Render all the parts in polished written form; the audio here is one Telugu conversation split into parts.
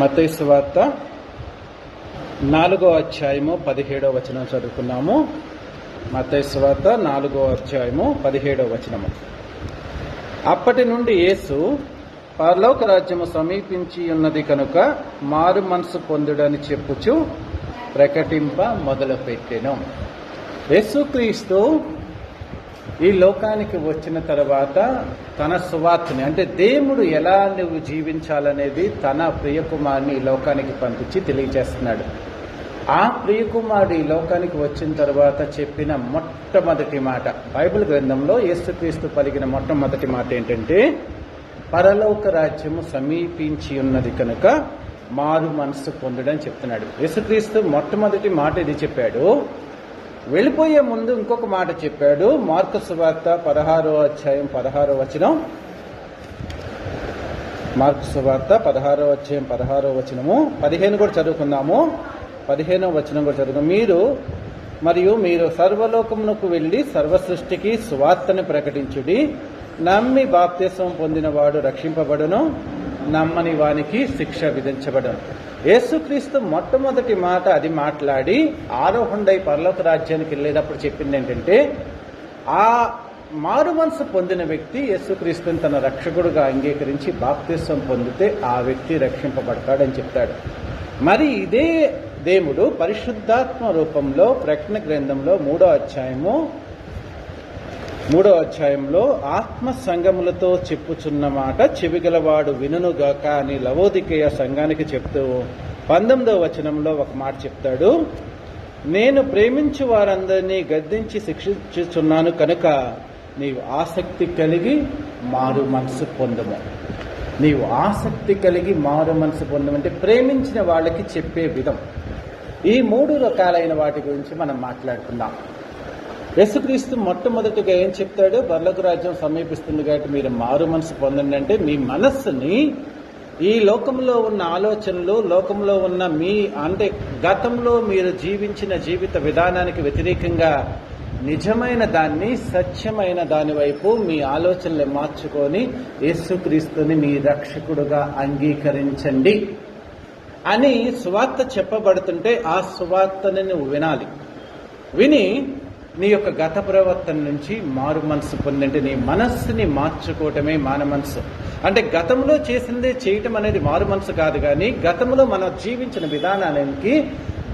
మత్తయి సువార్త 4వ అధ్యాయము 17వ వచనం చదువుకున్నాము. మత్తయి సువార్త 4వ అధ్యాయము 17వ వచనము. అప్పటి నుండి యేసు పరలోక రాజ్యము సమీపించి ఉన్నది కనుక మారు మనసు పొందుడని చెప్పుచు ప్రకటింప మొదలుపెట్టెను. యేసుక్రీస్తు ఈ లోకానికి వచ్చిన తర్వాత తన సువార్తని, అంటే దేవుడు ఎలా నువ్వు జీవించాలనేది తన ప్రియకుమారుని ఈ లోకానికి పంపించి తెలియజేస్తున్నాడు. ఆ ప్రియకుమారుడు ఈ లోకానికి వచ్చిన తర్వాత చెప్పిన మొట్టమొదటి మాట, బైబిల్ గ్రంథంలో యేసుక్రీస్తు పలికిన మొట్టమొదటి మాట ఏంటంటే, పరలోక రాజ్యము సమీపించి ఉన్నది కనుక మారు మనసు పొందడని చెప్తున్నాడు. యేసుక్రీస్తు మొట్టమొదటి మాట ఇది చెప్పాడు. వెళ్ళిపోయే ముందు ఇంకొక మాట చెప్పాడు. మార్కు సువార్త 16వ అధ్యాయం 16వ వచనం. మార్కు సువార్త 16వ అధ్యాయం 16వ వచనము. 15 కూడా చదువుకుందాము. 15వ వచనం కూడా చదువుకుందాం. మీరు సర్వలోకమునకు వెళ్ళి సర్వ సృష్టికి సువార్తను ప్రకటించుడి. నమ్మి బాప్తిసం పొందినవాడు రక్షింపబడును, నమ్మని వానికి శిక్ష విధించబడును. యేసుక్రీస్తు మొట్టమొదటి మాట అది మాట్లాడి ఆరోహణై పరలోక రాజ్యానికి వెళ్ళేటప్పుడు చెప్పింది ఏంటంటే, ఆ మారు మనసు పొందిన వ్యక్తి యేసుక్రీస్తుని తన రక్షకుడుగా అంగీకరించి బాప్తిసం పొందితే ఆ వ్యక్తి రక్షింపబడతాడని చెప్తాడు. మరి ఇదే దేవుడు పరిశుద్ధాత్మ రూపంలో ప్రకటన గ్రంథంలో 3వ అధ్యాయంలో ఆత్మ సంఘములతో చెప్పుచున్న మాట చెవిగలవాడు వినుగాక అని లవోదికేయ సంఘానికి చెప్తూ 19వ వచనంలో ఒక మాట చెప్తాడు. నేను ప్రేమించు వారందరినీ గద్దించి శిక్షించుచున్నాను కనుక నీవు ఆసక్తి కలిగి మారు మనసు పొందము. నీవు ఆసక్తి కలిగి మారు మనసు పొందమంటే ప్రేమించిన వాళ్ళకి చెప్పే విధం. ఈ 3 రకాలైన వాటి గురించి మనం మాట్లాడుకుందాం. యేసుక్రీస్తు మొట్టమొదటిగా ఏం చెప్తాడు? పరలోక రాజ్యం సమీపిస్తుంది కాబట్టి మీరు మారు మనసు పొందండి. అంటే మీ మనస్సుని ఈ లోకంలో ఉన్న ఆలోచనలు, లోకంలో ఉన్న అంటే గతంలో మీరు జీవించిన జీవిత విధానానికి వ్యతిరేకంగా నిజమైన దాన్ని, సత్యమైన దాని వైపు మీ ఆలోచనలు మార్చుకొని యేసుక్రీస్తుని మీ రక్షకుడుగా అంగీకరించండి అని సువార్త చెప్పబడుతుంటే ఆ సువార్తని నువ్వు వినాలి. విని నీ యొక్క గత ప్రవర్తన నుంచి మారు మనసు పొందంటే నీ మనస్సుని మార్చుకోవటమే మారు మనసు. అంటే గతంలో చేసిందే చేయటం అనేది మారు మనసు కాదు, కానీ గతంలో మనం జీవించిన విధానానికి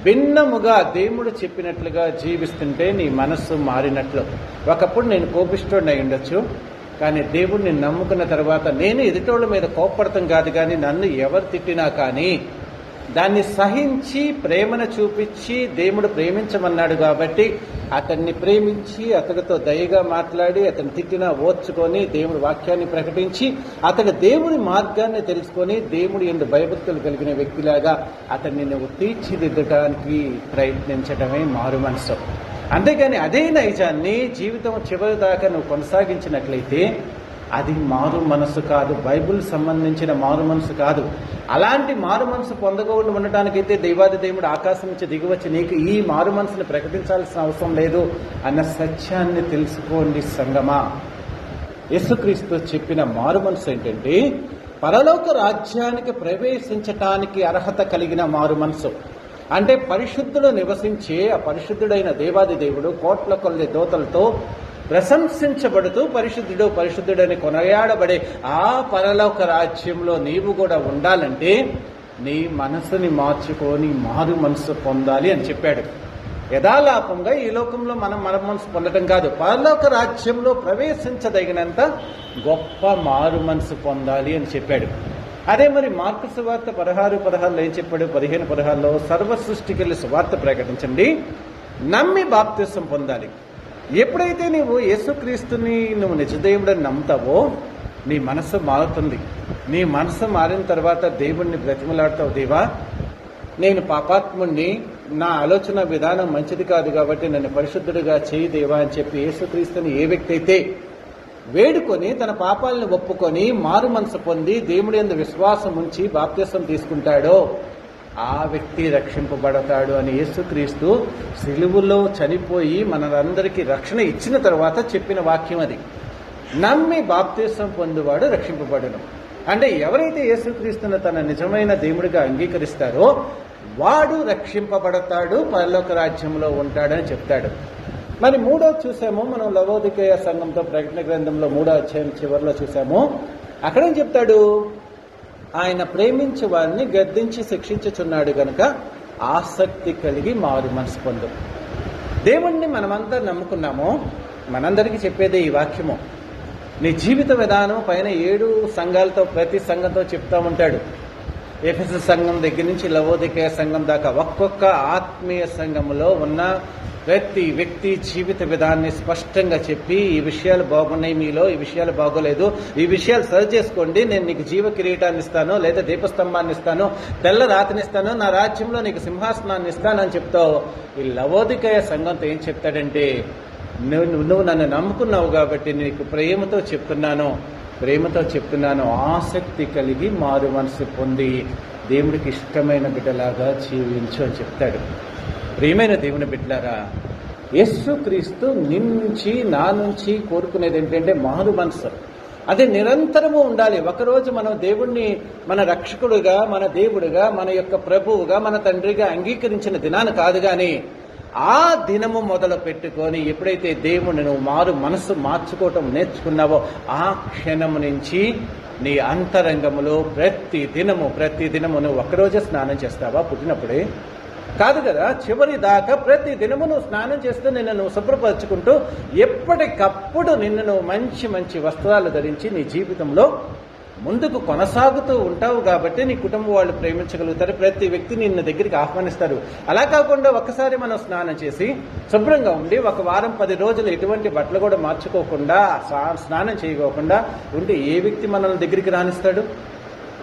భిన్నముగా దేవుడు చెప్పినట్లుగా జీవిస్తుంటే నీ మనస్సు మారినట్లు. ఒకప్పుడు నేను కోపిష్ఠుడిని అయి ఉండొచ్చు, కానీ దేవుడిని నమ్ముకున్న తర్వాత నేను ఎదుటోళ్ళ మీద కోప్పడతాం కాదు, కానీ నన్ను ఎవరు తిట్టినా కానీ దాన్ని సహించి ప్రేమను చూపించి దేవుడు ప్రేమించమన్నాడు కాబట్టి అతన్ని ప్రేమించి అతడితో దయగా మాట్లాడి అతను తిట్టినా ఓర్చుకొని దేవుడి వాక్యాన్ని ప్రకటించి అతడు దేవుడి మార్గాన్ని తెలుసుకొని దేవుడి యందు భయభక్తులు కలిగిన వ్యక్తిలాగా అతన్ని నువ్వు తీర్చిదిద్దడానికి ప్రయత్నించడమే మారు మనసు. అంతేగాని అదే నైజాన్ని జీవితం చివరి దాకా నువ్వు కొనసాగించినట్లయితే అది మారు మనసు కాదు, బైబిల్ సంబంధించిన మారు మనసు కాదు. అలాంటి మారు మనసు పొందకుండా ఉండటానికైతే దైవాది దేవుడు ఆకాశం నుంచి దిగివచ్చి నీకు ఈ మారు మనసుని ప్రకటించాల్సిన అవసరం లేదు అన్న సత్యాన్ని తెలుసుకోండి సంగమా. యేసుక్రీస్తు చెప్పిన మారు మనసు ఏంటంటే పరలోక రాజ్యానికి ప్రవేశించటానికి అర్హత కలిగిన మారు మనసు. అంటే పరిశుద్ధుడు నివసించే ఆ పరిశుద్ధుడైన దేవాది దేవుడు కోట్ల కొద్ది దూతలతో ప్రశంసించబడుతూ పరిశుద్ధుడని కొనయాడబడే ఆ పరలోక రాజ్యంలో నీవు కూడా ఉండాలంటే నీ మనసుని మార్చుకొని మారు మనసు పొందాలి అని చెప్పాడు. యథాలాపంగా ఈ లోకంలో మనం మారు మనసు పొందడం కాదు, పరలోక రాజ్యంలో ప్రవేశించదగినంత గొప్ప మారు మనసు పొందాలి అని చెప్పాడు. అదే మరి మార్కు సువార్త 16:16 ఏం చెప్పాడు? 15:16 సర్వ సృష్టికి వెళ్ళి సువార్త ప్రకటించండి, నమ్మి బాప్తిసం పొందాలి. ఎప్పుడైతే నీవు యేసుక్రీస్తుని నువ్వు నిజదేవుడని నమ్ముతావో నీ మనసు మారుతుంది. నీ మనసు మారిన తర్వాత దేవుణ్ణి బ్రతిమలాడతావు. దేవా, నేను పాపాత్ముణ్ణి, నా ఆలోచన విధానం మంచిది కాదు కాబట్టి నన్ను పరిశుద్ధుడిగా చేయి దేవా అని చెప్పి యేసుక్రీస్తుని ఏ వ్యక్తి అయితే వేడుకొని తన పాపాలను ఒప్పుకొని మారు మనసు పొంది దేవుడి యందు విశ్వాసం ఉంచి బాప్తిసం తీసుకుంటాడో ఆ వ్యక్తి రక్షింపబడతాడు అని యేసుక్రీస్తు సిలువలో చనిపోయి మనందరికీ రక్షణ ఇచ్చిన తర్వాత చెప్పిన వాక్యం అది. నమ్మి బాప్తిసం పొందువాడు రక్షింపబడును. అంటే ఎవరైతే యేసుక్రీస్తును తన నిజమైన దేవుడిగా అంగీకరిస్తారో వాడు రక్షింపబడతాడు, పరలోక రాజ్యంలో ఉంటాడని చెప్తాడు. మరి మూడోది చూసాము మనం, లవోదికేయ సంఘంతో ప్రకటన గ్రంథంలో 3వ అధ్యాయం చివరిలో చూసాము. అక్కడేం చెప్తాడు? ఆయన ప్రేమించే వారిని గద్దించి శిక్షించుచున్నాడు గనుక ఆసక్తి కలిగి మారు మనసు పొందు. దేవుణ్ణి మనమంతా నమ్ముకున్నాము. మనందరికీ చెప్పేదే ఈ వాక్యము. నీ జీవిత విధానం పైన 7 సంఘాలతో, ప్రతి సంఘంతో చెప్తా ఉంటాడు. ఎఫెసు సంఘం దగ్గర నుంచి లవోదికేయ సంఘం దాకా ఒక్కొక్క ఆత్మీయ సంఘంలో ఉన్న ప్రతి వ్యక్తి జీవిత విధానాన్ని స్పష్టంగా చెప్పి, ఈ విషయాలు బాగున్నాయి మీలో, ఈ విషయాలు బాగోలేదు, ఈ విషయాలు సరి చేసుకోండి, నేను నీకు జీవ కిరీటాన్ని ఇస్తాను, లేదా దీపస్తంభాన్ని ఇస్తాను, తెల్ల రాతిని ఇస్తాను, నా రాజ్యంలో నీకు సింహాసనాన్ని ఇస్తానని చెప్తావు. ఈ లవోదికేయ సంఘంతో ఏం చెప్తాడంటే, నువ్వు నన్ను నమ్ముకున్నావు కాబట్టి నీకు ప్రేమతో చెప్తున్నాను, ఆసక్తి కలిగి మారు మనసు పొంది దేవుడికి ఇష్టమైన బిడ్డలాగా జీవించు అని చెప్తాడు. ప్రియమైన దేవుని బిడ్డలారా, యేసుక్రీస్తు నుంచి నా నుంచి కోరుకునేది ఏంటంటే మారు మనసు. అది నిరంతరము ఉండాలి. ఒకరోజు మనం దేవుణ్ణి మన రక్షకుడుగా, మన దేవుడుగా, మన యొక్క ప్రభువుగా, మన తండ్రిగా అంగీకరించిన దినాన్ని కాదు, కానీ ఆ దినము మొదలు పెట్టుకొని ఎప్పుడైతే దేవుణ్ణి నువ్వు మారు మనసు మార్చుకోవటం నేర్చుకున్నావో ఆ క్షణము నుంచి నీ అంతరంగములో ప్రతి దినము నువ్వు ఒకరోజే స్నానం చేస్తావా? పుట్టినప్పుడే కాదు కదా, చివరి దాకా ప్రతి దినము నువ్వు స్నానం చేస్తూ నిన్ను నువ్వు శుభ్రపరచుకుంటూ ఎప్పటికప్పుడు నిన్ను నువ్వు మంచి మంచి వస్త్రాలు ధరించి నీ జీవితంలో ముందుకు కొనసాగుతూ ఉంటావు కాబట్టి నీ కుటుంబం వాళ్ళు ప్రేమించగలుగుతారు. ప్రతి వ్యక్తి నిన్ను దగ్గరికి ఆహ్వానిస్తారు. అలా కాకుండా ఒక్కసారి మనం స్నానం చేసి శుభ్రంగా ఉండి 1 వారం 10 రోజులు ఎటువంటి బట్టలు కూడా మార్చుకోకుండా, స్నానం చేయకోకుండా ఉంటే ఏ వ్యక్తి మనల్ని దగ్గరికి రానిస్తాడు?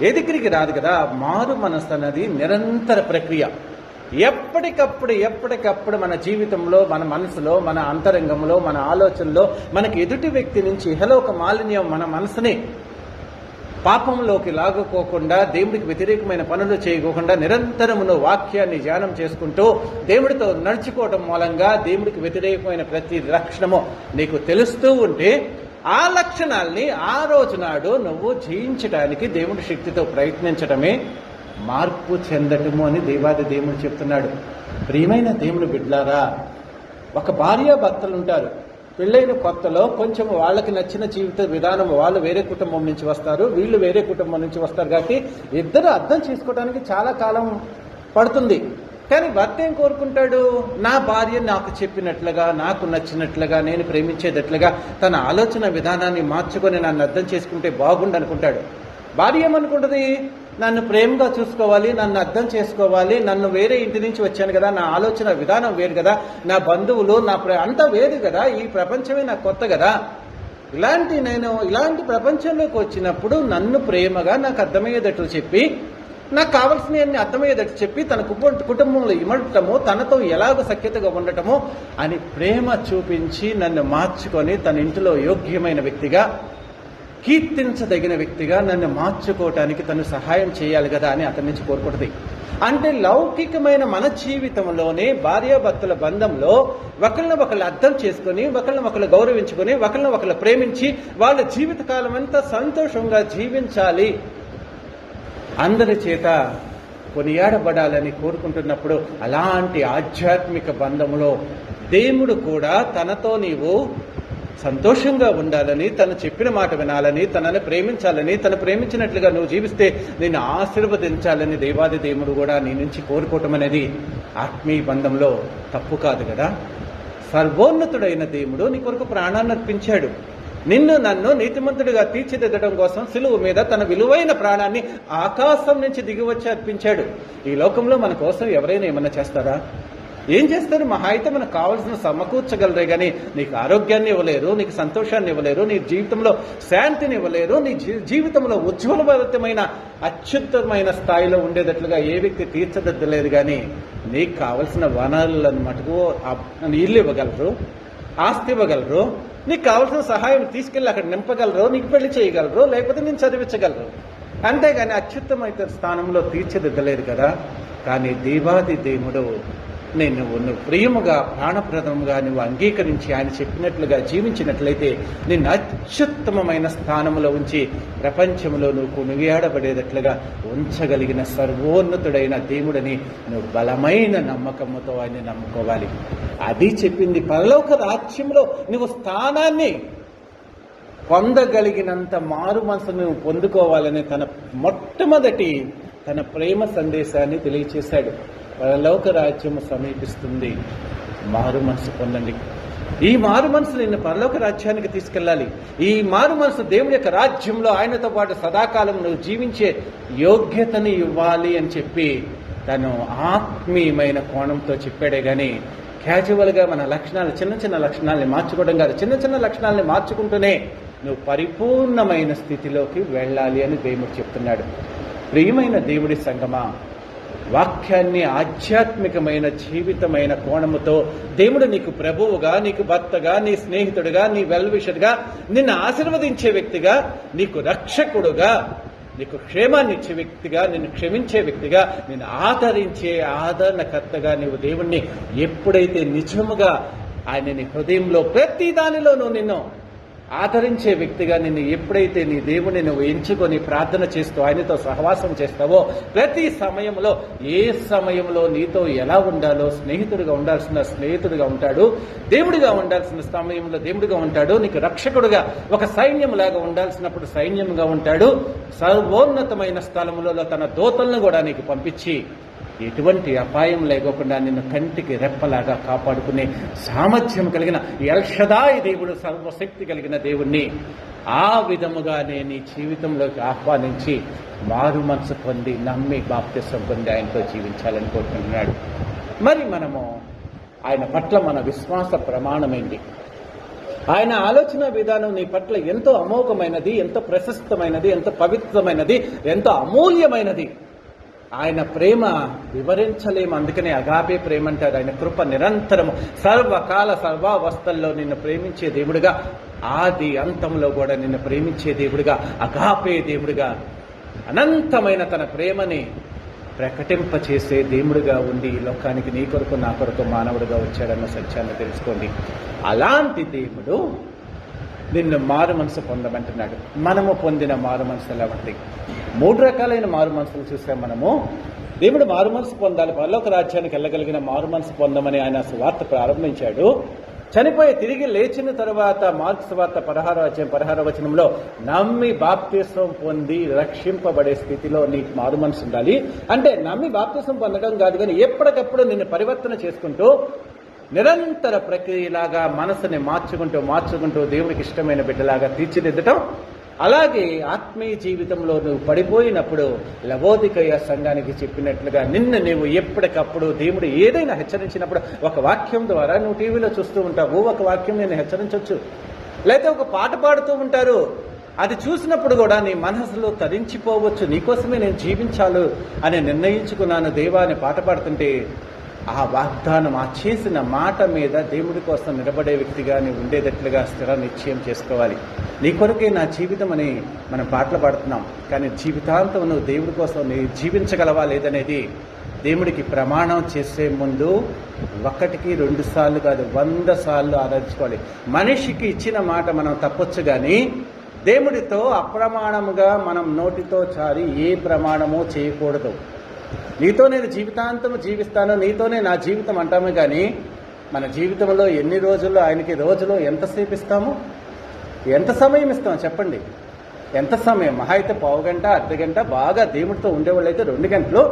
ఏ దగ్గరికి రాదు కదా. మారు మనసు అన్నది నిరంతర ప్రక్రియ. ఎప్పటికప్పుడు మన జీవితంలో, మన మనసులో, మన అంతరంగంలో, మన ఆలోచనలో మనకి ఎదుటి వ్యక్తి నుంచి ఇహలోక మాలిన్యం మన మనసుని పాపంలోకి లాగుకోకుండా, దేవుడికి వ్యతిరేకమైన పనులు చేయకోకుండా నిరంతరమును వాక్యాన్ని ధ్యానం చేసుకుంటూ దేవుడితో నడుచుకోవటం మూలంగా దేవుడికి వ్యతిరేకమైన ప్రతి లక్షణము నీకు తెలుస్తూ ఉంటే ఆ లక్షణాల్ని ఆ రోజు నాడు నువ్వు జయించడానికి దేవుడి శక్తితో ప్రయత్నించడమే మార్పు చెందటము అని దేవాది దేవుడు చెప్తున్నాడు. ప్రియమైన దేవుని బిడ్డలారా, ఒక భార్యాభర్తలు ఉంటారు. పెళ్ళైన కొత్తలో కొంచెం వాళ్ళకి నచ్చిన జీవిత విధానం, వాళ్ళు వేరే కుటుంబం నుంచి వస్తారు, వీళ్ళు వేరే కుటుంబం నుంచి వస్తారు. కాబట్టి ఇద్దరు అర్థం చేసుకోవడానికి చాలా కాలం పడుతుంది. కానీ భర్త ఏం కోరుకుంటాడు? నా భార్య నాకు చెప్పినట్లుగా, నాకు నచ్చినట్లుగా, నేను ప్రేమించేటట్లుగా తన ఆలోచన విధానాన్ని మార్చుకొని నన్ను అర్థం చేసుకుంటే బాగుండు అనుకుంటాడు. భార్య ఏమనుకుంటుంది? నన్ను ప్రేమగా చూసుకోవాలి, నన్ను అర్థం చేసుకోవాలి, నన్ను వేరే ఇంటి నుంచి వచ్చాను కదా, నా ఆలోచన విధానం వేరు కదా, నా బంధువులు అంతా వేరు కదా, ఈ ప్రపంచమే నాకు కొత్త కదా, ఇలాంటి ప్రపంచంలోకి వచ్చినప్పుడు నన్ను ప్రేమగా నాకు అర్థమయ్యేటట్లు చెప్పి, నాకు కావలసినవన్నీ అర్థమయ్యేటట్టు చెప్పి తన కుటుంబంలో ఇమడటము, తనతో ఎలాగో సఖ్యతగా ఉండటము అని ప్రేమ చూపించి నన్ను మార్చుకొని తన ఇంటిలో యోగ్యమైన వ్యక్తిగా, కీర్తించదగిన వ్యక్తిగా నన్ను మార్చుకోవటానికి తను సహాయం చేయాలి కదా అని అతని నుంచి కోరుకుంటుంది. అంటే లౌకికమైన మన జీవితంలోనే భార్యాభర్తల బంధంలో ఒకళ్ళని అర్థం చేసుకుని, ఒకళ్ళని గౌరవించుకొని, ఒకళ్ళని ప్రేమించి వాళ్ళ జీవితకాలం అంతా సంతోషంగా జీవించాలి, అందరి చేత కొనియాడబడాలని కోరుకుంటున్నప్పుడు అలాంటి ఆధ్యాత్మిక బంధంలో దేవుడు కూడా తనతో నీవు సంతోషంగా ఉండాలని, తను చెప్పిన మాట వినాలని, తనని ప్రేమించాలని, తను ప్రేమించినట్లుగా నువ్వు జీవిస్తే నిన్ను ఆశీర్వదించాలని దేవాది దేవుడు కూడా నీ నుంచి కోరుకోవటం అనేది ఆత్మీయ బంధంలో తప్పు కాదు కదా. సర్వోన్నతుడైన దేవుడు నీ కొరకు ప్రాణాన్ని అర్పించాడు. నిన్ను నన్ను నీతిమంతుడిగా తీర్చిదిద్దడం కోసం సిలువ మీద తన విలువైన ప్రాణాన్ని ఆకాశం నుంచి దిగివచ్చి అర్పించాడు. ఈ లోకంలో మన కోసం ఎవరైనా ఏమన్నా చేస్తారా? ఏం చేస్తారు? మహా అయితే మనకు కావాల్సిన సమకూర్చగలరే కానీ నీకు ఆరోగ్యాన్ని ఇవ్వలేరు, నీకు సంతోషాన్ని ఇవ్వలేరు, నీ జీవితంలో శాంతిని ఇవ్వలేరు, నీ జీవితంలో ఉజ్వలభరితమైన అత్యుత్తమైన స్థాయిలో ఉండేటట్లుగా ఏ వ్యక్తి తీర్చదిద్దలేదు. కానీ నీకు కావలసిన వనరులను మటుకు ఇల్లు ఇవ్వగలరు, ఆస్తి ఇవ్వగలరు, నీకు కావాల్సిన సహాయం తీసుకెళ్ళి అక్కడ నింపగలరు, నీకు పెళ్లి చేయగలరు, లేకపోతే నేను చదివించగలరు. అంతేగాని అత్యుత్తమైన స్థానంలో తీర్చిదిద్దలేదు కదా. కానీ దేవాది దేవుడు నువ్వు ప్రియముగా ప్రాణప్రదముగా నువ్వు అంగీకరించి ఆయన చెప్పినట్లుగా జీవించినట్లయితే నిన్ను అత్యుత్తమమైన స్థానంలో ఉంచి ప్రపంచంలో నువ్వు కొనియాడబడేటట్లుగా ఉంచగలిగిన సర్వోన్నతుడైన దేవుడిని నువ్వు బలమైన నమ్మకముతో ఆయన్ని నమ్ముకోవాలి. అది చెప్పింది. పరలోక రాజ్యంలో నువ్వు స్థానాన్ని పొందగలిగినంత మారు మనసు నువ్వు పొందుకోవాలని మొట్టమొదటి తన ప్రేమ సందేశాన్ని తెలియచేశాడు. పరలోక రాజ్యము సమీపిస్తుంది, మారు మనసు పొందండి. ఈ మారు మనసు నిన్ను పరలోక రాజ్యానికి తీసుకెళ్ళాలి. ఈ మారు మనసు దేవుడి యొక్క రాజ్యంలో ఆయనతో పాటు సదాకాలం నువ్వు జీవించే యోగ్యతని ఇవ్వాలి అని చెప్పి తను ఆత్మీయమైన కోణంతో చెప్పాడే గాని క్యాజువల్గా మన లక్షణాలు చిన్న చిన్న లక్షణాలని మార్చుకోవడం కాదు. చిన్న చిన్న లక్షణాలని మార్చుకుంటూనే నువ్వు పరిపూర్ణమైన స్థితిలోకి వెళ్ళాలి అని దేవుడు చెప్తున్నాడు. ప్రియమైన దేవుడి సంగమా, వాక్యాన్ని ఆధ్యాత్మికమైన జీవితమైన కోణముతో దేవుడు నీకు ప్రభువుగా, నీకు భర్తగా, నీ స్నేహితుడిగా, నీ వెల్విషర్గా, నిన్ను ఆశీర్వదించే వ్యక్తిగా, నీకు రక్షకుడుగా, నీకు క్షేమాన్ని ఇచ్చే వ్యక్తిగా, నిన్ను క్షమించే వ్యక్తిగా, నిన్ను ఆదరించే ఆదరణకర్తగా నీవు దేవుణ్ణి ఎప్పుడైతే నిజముగా ఆయన నీ హృదయంలో ప్రతి దానిలోనూ నిన్ను ఆదరించే వ్యక్తిగా నిన్ను ఎప్పుడైతే నీ దేవుని నువ్వు ఎంచుకొని ప్రార్థన చేస్తూ ఆయనతో సహవాసం చేస్తావో, ప్రతి సమయంలో ఏ సమయంలో నీతో ఎలా ఉండాలో స్నేహితుడిగా ఉండాల్సిన స్నేహితుడిగా ఉంటాడు, దేవుడిగా ఉండాల్సిన సమయంలో దేవుడిగా ఉంటాడు, నీకు రక్షకుడుగా ఒక సైన్యంలాగా ఉండాల్సినప్పుడు సైన్యంగా ఉంటాడు, సర్వోన్నతమైన స్థలములలో తన దూతలను కూడా నీకు పంపించి ఎటువంటి అపాయం లేకుండా నిన్ను కంటికి రెప్పలాగా కాపాడుకునే సామర్థ్యం కలిగిన ఎల్ షదాయి దేవుడు, సర్వశక్తి కలిగిన దేవుణ్ణి ఆ విధముగానే నీ జీవితంలోకి ఆహ్వానించి మారు మనసు పొంది నమ్మి బాప్తిసం పొంది ఆయనతో జీవించాలని కోరుకుంటున్నాడు. మరి మనము ఆయన పట్ల మన విశ్వాస ప్రమాణమైంది. ఆయన ఆలోచన విధానం నీ పట్ల ఎంతో అమోఘమైనది, ఎంతో ప్రశస్తమైనది, ఎంతో పవిత్రమైనది, ఎంతో అమూల్యమైనది. ఆయన ప్రేమ వివరించలేము. అందుకనే అగాపే ప్రేమ అంటారు. ఆయన కృప నిరంతరము సర్వకాల సర్వావస్థల్లో నిన్ను ప్రేమించే దేవుడిగా, ఆది అంతంలో కూడా నిన్ను ప్రేమించే దేవుడిగా, అగాపే దేవుడిగా, అనంతమైన తన ప్రేమని ప్రకటింపచేసే దేవుడిగా ఉండి ఈ లోకానికి నీ కొరకు నా కొరకు మానవుడిగా వచ్చాడన్న సత్యాన్ని తెలుసుకోండి. అలాంటి దేవుడు నిన్ను మారు మనసు పొందమంటున్నాడు. మనము పొందిన మారు మనసులు ఏమంటే 3 రకాలైన మారు మనసులు చూసాం మనము. దేవుడు మారు మనసు పొందాలి, పరలోక రాజ్యానికి వెళ్ళగలిగిన మారు మనసు పొందమని ఆయన సువార్త ప్రారంభించాడు. చనిపోయి తిరిగి లేచిన తర్వాత మార్క్స్ సువార్త 16వ వచనంలో నమ్మి బాప్తిస్వం పొంది రక్షింపబడే స్థితిలో నీకు మారు మనసు ఉండాలి. అంటే నమ్మి బాప్తిస్వం పొందడం కాదు, కానీ ఎప్పటికప్పుడు నిన్ను పరివర్తన చేసుకుంటూ నిరంతర ప్రక్రియలాగా మనసుని మార్చుకుంటూ దేవునికి ఇష్టమైన బిడ్డలాగా తీర్చిదిద్దటం. అలాగే ఆత్మీయ జీవితంలో నువ్వు పడిపోయినప్పుడు లవోదికయ సంఘానికి చెప్పినట్లుగా నిన్ను నీవు ఎప్పటికప్పుడు దేవుడు ఏదైనా హెచ్చరించినప్పుడు, ఒక వాక్యం ద్వారా నువ్వు టీవీలో చూస్తూ ఉంటావు, ఒక వాక్యం నేను హెచ్చరించవచ్చు, లేకపోతే ఒక పాట పాడుతూ ఉంటారు, అది చూసినప్పుడు కూడా నీ మనసులో తరించిపోవచ్చు. నీకోసమే నేను జీవించాలి అని నిర్ణయించుకున్నాను దేవా అని పాట పాడుతుంటే ఆ వాగ్దానం, ఆ చేసిన మాట మీద దేవుడి కోసం నిలబడే వ్యక్తిగా నీవు ఉండేటట్లుగా స్థిర నిశ్చయం చేసుకోవాలి. నీ కొరకే నా జీవితం అని మనం పాటలు పాడుతున్నాం, కానీ జీవితాంతం నువ్వు దేవుడి కోసం నీ జీవించగలవా లేదనేది దేవుడికి ప్రమాణం చేసే ముందు 1కి 2 సార్లు కాదు 100 సార్లు ఆలోచించుకోవాలి. మనిషికి ఇచ్చిన మాట మనం తప్పొచ్చు, కానీ దేవుడితో అప్రమాణముగా మనం నోటితో చారి ఏ ప్రమాణమో చేయకూడదు. నీతో నేను జీవితాంతం జీవిస్తాను, నీతోనే నా జీవితం అంటామే, కానీ మన జీవితంలో ఎన్ని రోజుల్లో ఆయనకి రోజులో ఎంతసేపు ఇస్తాము, ఎంత సమయం ఇస్తాం చెప్పండి? ఎంత సమయం? మహా అయితే పావు గంట, అర్ధగంట, బాగా దేవుడితో ఉండేవాళ్ళు అయితే 2 గంటలు.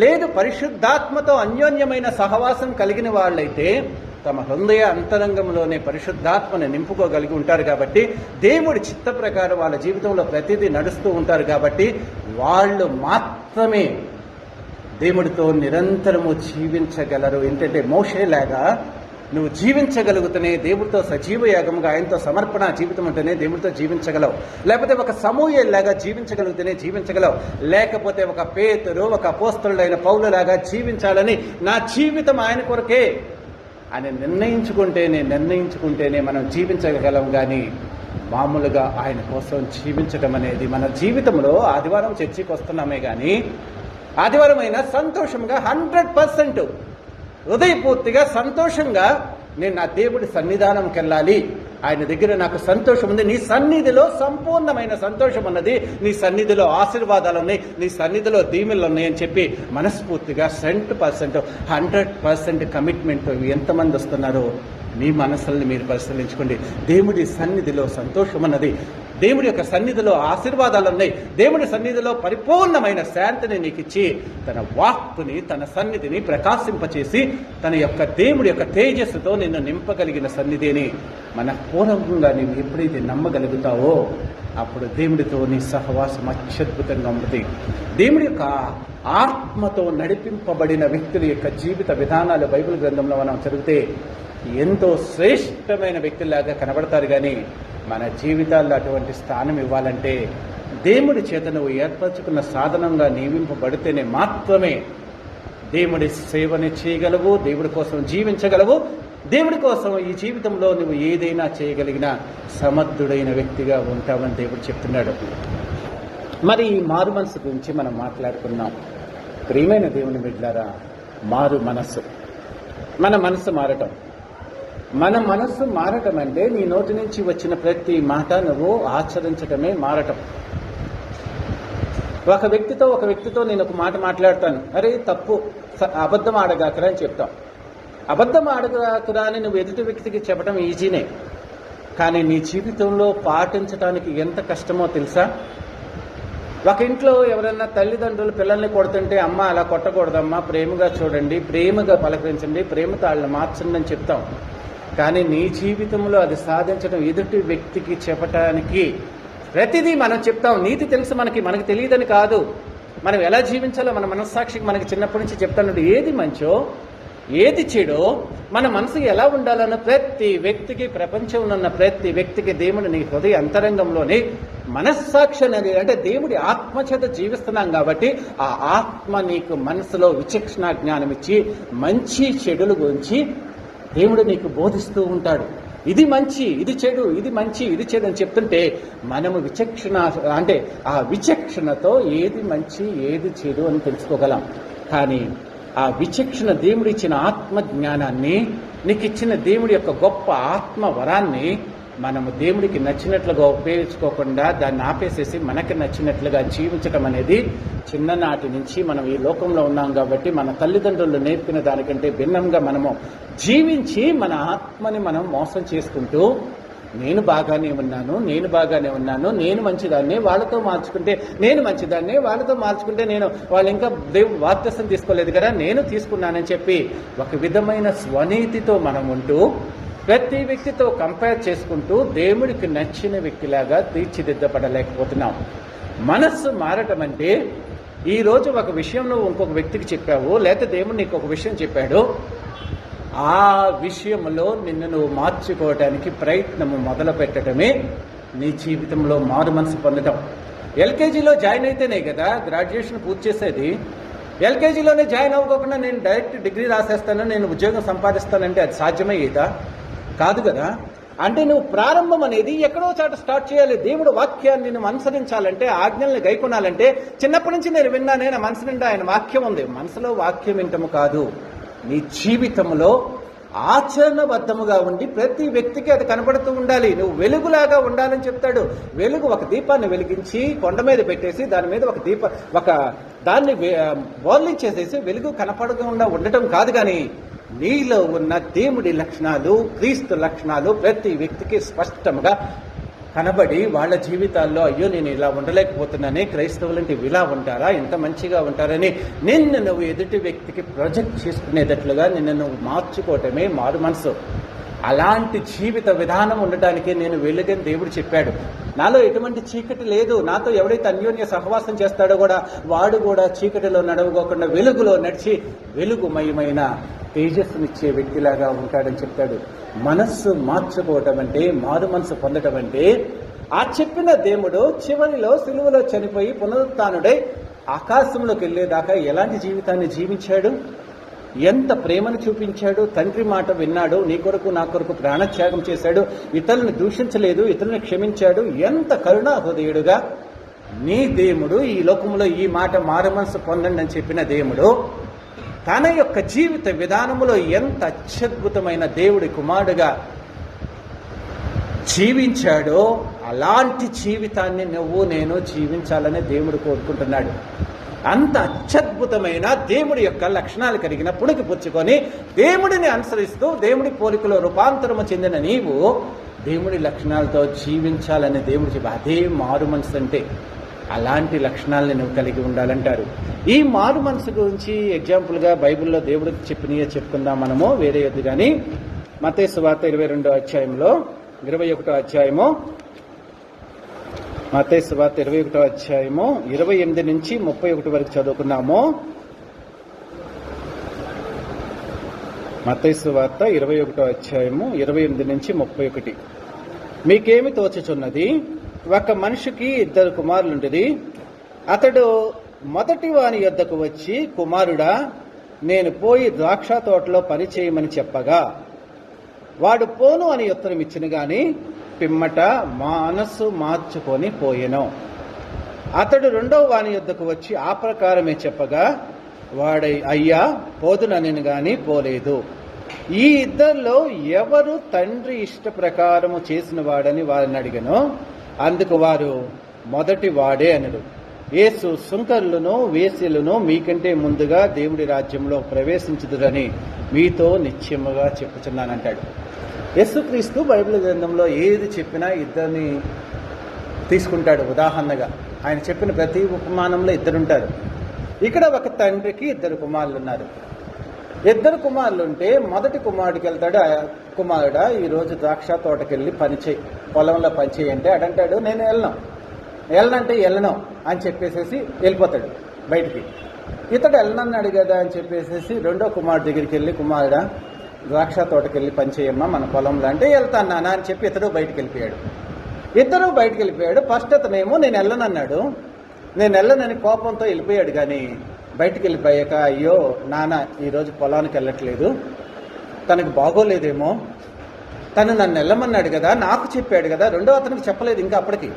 లేదు, పరిశుద్ధాత్మతో అన్యోన్యమైన సహవాసం కలిగిన వాళ్ళైతే తమ హృదయ అంతరంగంలోనే పరిశుద్ధాత్మని నింపుకోగలిగి ఉంటారు. కాబట్టి దేవుడి చిత్త ప్రకారం వాళ్ళ జీవితంలో ప్రతిదీ నడుస్తూ ఉంటారు. కాబట్టి వాళ్ళు మాత్రమే దేవుడితో నిరంతరము జీవించగలరు. ఏంటంటే మోషేలాగా నువ్వు జీవించగలుగుతూనే దేవుడితో సజీవ యాగముగా ఆయనతో సమర్పణ జీవితం ఉంటేనే దేవుడితో జీవించగలవు. లేకపోతే ఒక సమూయేలాగా జీవించగలిగితేనే జీవించగలవు. లేకపోతే ఒక పేతురు, ఒక అపోస్తలుడైన పౌలులాగా జీవించాలని నా జీవితం ఆయన కొరకే అని నిర్ణయించుకుంటేనే మనం జీవించగలం. కానీ మామూలుగా ఆయన కోసం జీవించడం అనేది మన జీవితంలో ఆదివారం చర్చికి వస్తున్నామే, కానీ ఆదివారం అయినా సంతోషంగా 100% హృదయపూర్తిగా సంతోషంగా నేను నా దేవుడి సన్నిధానంకి వెళ్ళాలి, ఆయన దగ్గర నాకు సంతోషం ఉంది, నీ సన్నిధిలో సంపూర్ణమైన సంతోషం ఉన్నది, నీ సన్నిధిలో ఆశీర్వాదాలు ఉన్నాయి, నీ సన్నిధిలో దీవెనలు ఉన్నాయి అని చెప్పి మనస్ఫూర్తిగా 100%, 100% కమిట్మెంట్ ఎంతమంది వస్తున్నారో మీ మనసుల్ని మీరు పరిశీలించుకోండి. దేవుడి సన్నిధిలో సంతోషం ఉన్నది, దేవుడి యొక్క సన్నిధిలో ఆశీర్వాదాలు ఉన్నాయి, దేవుడి సన్నిధిలో పరిపూర్ణమైన శాంతిని నీకు ఇచ్చి తన వాక్కుని, తన సన్నిధిని ప్రకాశింపచేసి తన యొక్క దేవుడి యొక్క తేజస్సుతో నిన్ను నింపగలిగిన సన్నిధిని మనపూర్వకంగా నీవు ఎప్పుడైతే నమ్మగలుగుతావో అప్పుడు దేవుడితో నీ సహవాసం అత్యద్భుతంగా ఉంటుంది. దేవుడి యొక్క ఆత్మతో నడిపింపబడిన వ్యక్తుల యొక్క జీవిత విధానాలు బైబిల్ గ్రంథంలో మనం చదివితే ఎంతో శ్రేష్టమైన వ్యక్తుల్లాగా కనబడతారు. కానీ మన జీవితాల్లో అటువంటి స్థానం ఇవ్వాలంటే దేవుడి చేత నువ్వు ఏర్పరచుకున్న సాధనంగా నియమింపబడితేనే మాత్రమే దేవుడి సేవని చేయగలవు, దేవుడి కోసం జీవించగలవు, దేవుడి కోసం ఈ జీవితంలో నువ్వు ఏదైనా చేయగలిగిన సమర్థుడైన వ్యక్తిగా ఉంటావని దేవుడు చెప్తున్నాడు. మరి ఈ మారు మనసు గురించి మనం మాట్లాడుకున్నాం. ప్రియమైన దేవుని బిడ్డలారా, మారు మనస్సు, మన మనసు మారటం. మన మనస్సు మారటం అంటే నీ నోటి నుంచి వచ్చిన ప్రతి మాట నువ్వు ఆచరించటమే మారటం. ఒక వ్యక్తితో నేను ఒక మాట మాట్లాడతాను, అరే తప్పు, అబద్ధం ఆడగాకరా అని చెప్తాం. అబద్ధం ఆడగాకరా అని నువ్వు ఎదుటి వ్యక్తికి చెప్పడం ఈజీనే, కానీ నీ జీవితంలో పాటించడానికి ఎంత కష్టమో తెలుసా? ఒక ఇంట్లో ఎవరైనా తల్లిదండ్రులు పిల్లల్ని కొడుతుంటే, అమ్మ అలా కొట్టకూడదమ్మా, ప్రేమగా చూడండి, ప్రేమగా పలకరించండి, ప్రేమతో వాళ్ళని మార్చండి అని చెప్తాం. కానీ నీ జీవితంలో అది సాధించడం ఎదుటి వ్యక్తికి చెప్పటానికి ప్రతిదీ మనం చెప్తాం. నీతి తెలుసు మనకి తెలియదని కాదు, మనం ఎలా జీవించాలో మన మనస్సాక్షికి మనకి చిన్నప్పటి నుంచి చెప్తాను. ఏది మంచో ఏది చెడో మన మనసుకి ఎలా ఉండాలన్న ప్రతి వ్యక్తికి, ప్రపంచంలో ఉన్న ప్రతి వ్యక్తికి దేవుడు నీ హృదయ అంతరంగంలోనే మనస్సాక్షి అనేది, అంటే దేవుడి ఆత్మచేత జీవిస్తున్నాం కాబట్టి ఆ ఆత్మ నీకు మనసులో విచక్షణ జ్ఞానం ఇచ్చి మంచి చెడుల గురించి దేవుడు నీకు బోధిస్తూ ఉంటాడు. ఇది మంచి, ఇది చెడు, ఇది మంచి, ఇది చెడు అని చెప్తుంటే మనము విచక్షణ, అంటే ఆ విచక్షణతో ఏది మంచి ఏది చెడు అని తెలుసుకోగలం. కానీ ఆ విచక్షణ దేవుడు ఇచ్చిన ఆత్మ జ్ఞానాన్ని, నీకు ఇచ్చిన దేవుడి యొక్క గొప్ప ఆత్మ వరాన్ని మనము దేవుడికి నచ్చినట్లుగా ఉపయోగించుకోకుండా దాన్ని ఆపేసేసి మనకి నచ్చినట్లుగా జీవించడం అనేది చిన్ననాటి నుంచి మనం ఈ లోకంలో ఉన్నాం కాబట్టి మన తల్లిదండ్రులు నేర్పిన దానికంటే భిన్నంగా మనము జీవించి మన ఆత్మని మనం మోసం చేసుకుంటూ నేను బాగానే ఉన్నాను, నేను మంచిదాన్ని, వాళ్ళతో మార్చుకుంటే నేను మంచిదాన్ని, వాళ్ళతో మార్చుకుంటే వాళ్ళు ఇంకా దేవుడు బాప్తిసం తీసుకోలేదు కదా, నేను తీసుకున్నానని చెప్పి ఒక విధమైన స్వనీతితో మనం ఉంటూ ప్రతి వ్యక్తితో కంపేర్ చేసుకుంటూ దేవుడికి నచ్చిన వ్యక్తిలాగా తీర్చిదిద్దపడలేకపోతున్నాం. మనస్సు మారటం అంటే ఈరోజు ఒక విషయం నువ్వు ఇంకొక వ్యక్తికి చెప్పావు, లేకపోతే దేవుడు నీకు ఒక విషయం చెప్పాడు, ఆ విషయంలో నిన్ను నువ్వు మార్చుకోవడానికి ప్రయత్నము మొదలు పెట్టడమే నీ జీవితంలో మారు మనసు పొందడం. ఎల్కేజీలో జాయిన్ అయితేనే కదా గ్రాడ్యుయేషన్ పూర్తి చేసేది. ఎల్కేజీలోనే జాయిన్ అవ్వకుండా నేను డైరెక్ట్ డిగ్రీ రాసేస్తాను, నేను ఉద్యోగం సంపాదిస్తానంటే అది సాధ్యమయ్యేదా? కాదు కదా. అంటే నువ్వు ప్రారంభం అనేది ఎక్కడో చాట స్టార్ట్ చేయాలి. దేవుడు వాక్యాన్ని నువ్వు అనుసరించాలంటే, ఆజ్ఞల్ని గైకొనాలంటే, చిన్నప్పటి నుంచి నేను విన్నానే, నా మనసు నిండా ఆయన వాక్యం ఉంది. మనసులో వాక్యం వింటము కాదు, నీ జీవితంలో ఆచరణబద్ధముగా ఉండి ప్రతి వ్యక్తికి అది కనబడుతూ ఉండాలి. నువ్వు వెలుగులాగా ఉండాలని చెప్తాడు. వెలుగు ఒక దీపాన్ని వెలిగించి కొండ మీద పెట్టేసి దాని మీద ఒక దాన్ని బోర్లించేసేసి వెలుగు కనపడకుండా ఉండటం కాదు. కానీ నీలో ఉన్న దేవుడి లక్షణాలు, క్రీస్తు లక్షణాలు ప్రతి వ్యక్తికి స్పష్టంగా కనబడి వాళ్ళ జీవితాల్లో అయ్యో నేను ఇలా ఉండలేకపోతున్నానే, క్రైస్తవులంటే ఇలా ఉంటారా, ఇంత మంచిగా ఉంటారని నిన్ను నువ్వు ఎదుటి వ్యక్తికి ప్రొజెక్ట్ చేసుకునేటట్లుగా నిన్ను నువ్వు మార్చుకోవటమే మారు మనసు. అలాంటి జీవిత విధానం ఉండటానికి నేను వెలుగని దేవుడు చెప్పాడు. నాలో ఎటువంటి చీకటి లేదు. నాతో ఎవడైతే అన్యోన్య సహవాసం చేస్తాడో కూడా వాడు కూడా చీకటిలో నడవకోకుండా వెలుగులో నడిచి వెలుగుమయమైన తేజస్సునిచ్చే వ్యక్తిలాగా ఉంటాడని చెప్పాడు. మనస్సు మార్చుకోవటం అంటే, మారు మనసు పొందటం అంటే, ఆ చెప్పిన దేవుడు చివరిలో సిలువలో చనిపోయి పునరుత్థానుడై ఆకాశంలోకి వెళ్ళేదాకా ఎలాంటి జీవితాన్ని జీవించాడు, ఎంత ప్రేమను చూపించాడు, తండ్రి మాట విన్నాడు, నీ కొరకు నా కొరకు ప్రాణత్యాగం చేశాడు, ఇతరులను దూషించలేదు, ఇతరులను క్షమించాడు, ఎంత కరుణా హృదయుడుగా నీ దేవుడు ఈ లోకంలో ఈ మాట మారు మనసు పొందండి అని చెప్పిన దేవుడు తన యొక్క జీవిత విధానములో ఎంత అత్యద్భుతమైన దేవుడి కుమారుడుగా జీవించాడో అలాంటి జీవితాన్ని నువ్వు నేను జీవించాలని దేవుడు కోరుకుంటున్నాడు. అంత అత్యద్భుతమైన దేవుడి యొక్క లక్షణాలు కలిగిన పుణికి పుచ్చుకొని దేవుడిని అనుసరిస్తూ దేవుడి పోలికలో రూపాంతరము చెందిన నీవు దేవుడి లక్షణాలతో జీవించాలని దేవుడు చెప్పి, అదే మారు మనసు అంటే. అలాంటి లక్షణాలని నువ్వు కలిగి ఉండాలంటారు. ఈ మారు మనసు గురించి ఎగ్జాంపుల్గా బైబిల్లో దేవుడికి చెప్పినయే చెప్పుకుందాం మనము, వేరే యొద్దు. కానీ మత్తయి సువార్త 22వ అధ్యాయంలో 21వ అధ్యాయము, మత్తయి సువార్త 21వ అధ్యాయము 28 నుంచి 31 వరకు చదువుకున్నాము. మత్తయి సువార్త 21వ అధ్యాయము 28 నుంచి 31. మీకేమి తోచుచున్నది? ఒక మనిషికి 2 కుమారులుండిరి. అతడు మొదటి వాని యొద్దకు వచ్చి, కుమారుడా, నేను పోయి ద్రాక్ష తోటలో పని చేయమని చెప్పగా వాడు పోను అని ఉత్తరం ఇచ్చిన గాని పిమ్మట మనస్సు మార్చుకొని పోయెను. అతడు 2వ వాని యొద్దకు వచ్చి ఆ ప్రకారమే చెప్పగా వాడు, అయ్యా, పోదునని గాని పోలేదు. ఈ ఇద్దరిలో ఎవరు తండ్రి ఇష్ట ప్రకారము చేసిన వాడని వారిని అడిగను. అందుకు వారు, మొదటి వాడే అనడు. యేసు, సుంకరులను వేశ్యలను మీకంటే ముందుగా దేవుడి రాజ్యంలో ప్రవేశించుదురని మీతో నిశ్చయముగా చెప్పుచున్నానంటాడు. యేసుక్రీస్తు బైబిల్ గ్రంథంలో ఏది చెప్పినా ఇద్దరిని తీసుకుంటాడు ఉదాహరణగా. ఆయన చెప్పిన ప్రతి ఉపమానంలో 2 ఉంటారు. ఇక్కడ ఒక తండ్రికి 2 కుమారులు ఉన్నారు. 2 కుమారులు ఉంటే మొదటి కుమారుడికి వెళ్తాడు, కుమారుడా, ఈరోజు ద్రాక్ష తోటకెళ్ళి పని చేయి, పొలంలో పని చేయి అంటే అడంటాడు, నేను వెళ్ళనంటే వెళ్ళను అని చెప్పేసేసి వెళ్ళిపోతాడు బయటికి. ఇతడు వెళ్ళనన్నాడు కదా అని చెప్పేసేసి 2వ కుమారుడు దగ్గరికి వెళ్ళి, కుమారుడా, ద్రాక్ష తోటకెళ్ళి పని చేయమ్మా మన పొలంలో అంటే, వెళ్తాను నాన్న అని చెప్పి ఇతడు బయటికి వెళ్ళిపోయాడు. ఇద్దరు బయటికి వెళ్ళిపోయాడు. ఫస్ట్ అతనేమో నేను వెళ్ళనన్నాడు, నేను వెళ్ళనని కోపంతో వెళ్ళిపోయాడు. కానీ బయటికి వెళ్ళిపోయాక, అయ్యో నాన్న ఈరోజు పొలానికి వెళ్ళట్లేదు, తనకు బాగోలేదేమో, తను నన్ను వెళ్ళమన్నాడు కదా, నాకు చెప్పాడు కదా, 2వ అతనికి చెప్పలేదు ఇంకా అప్పటికి,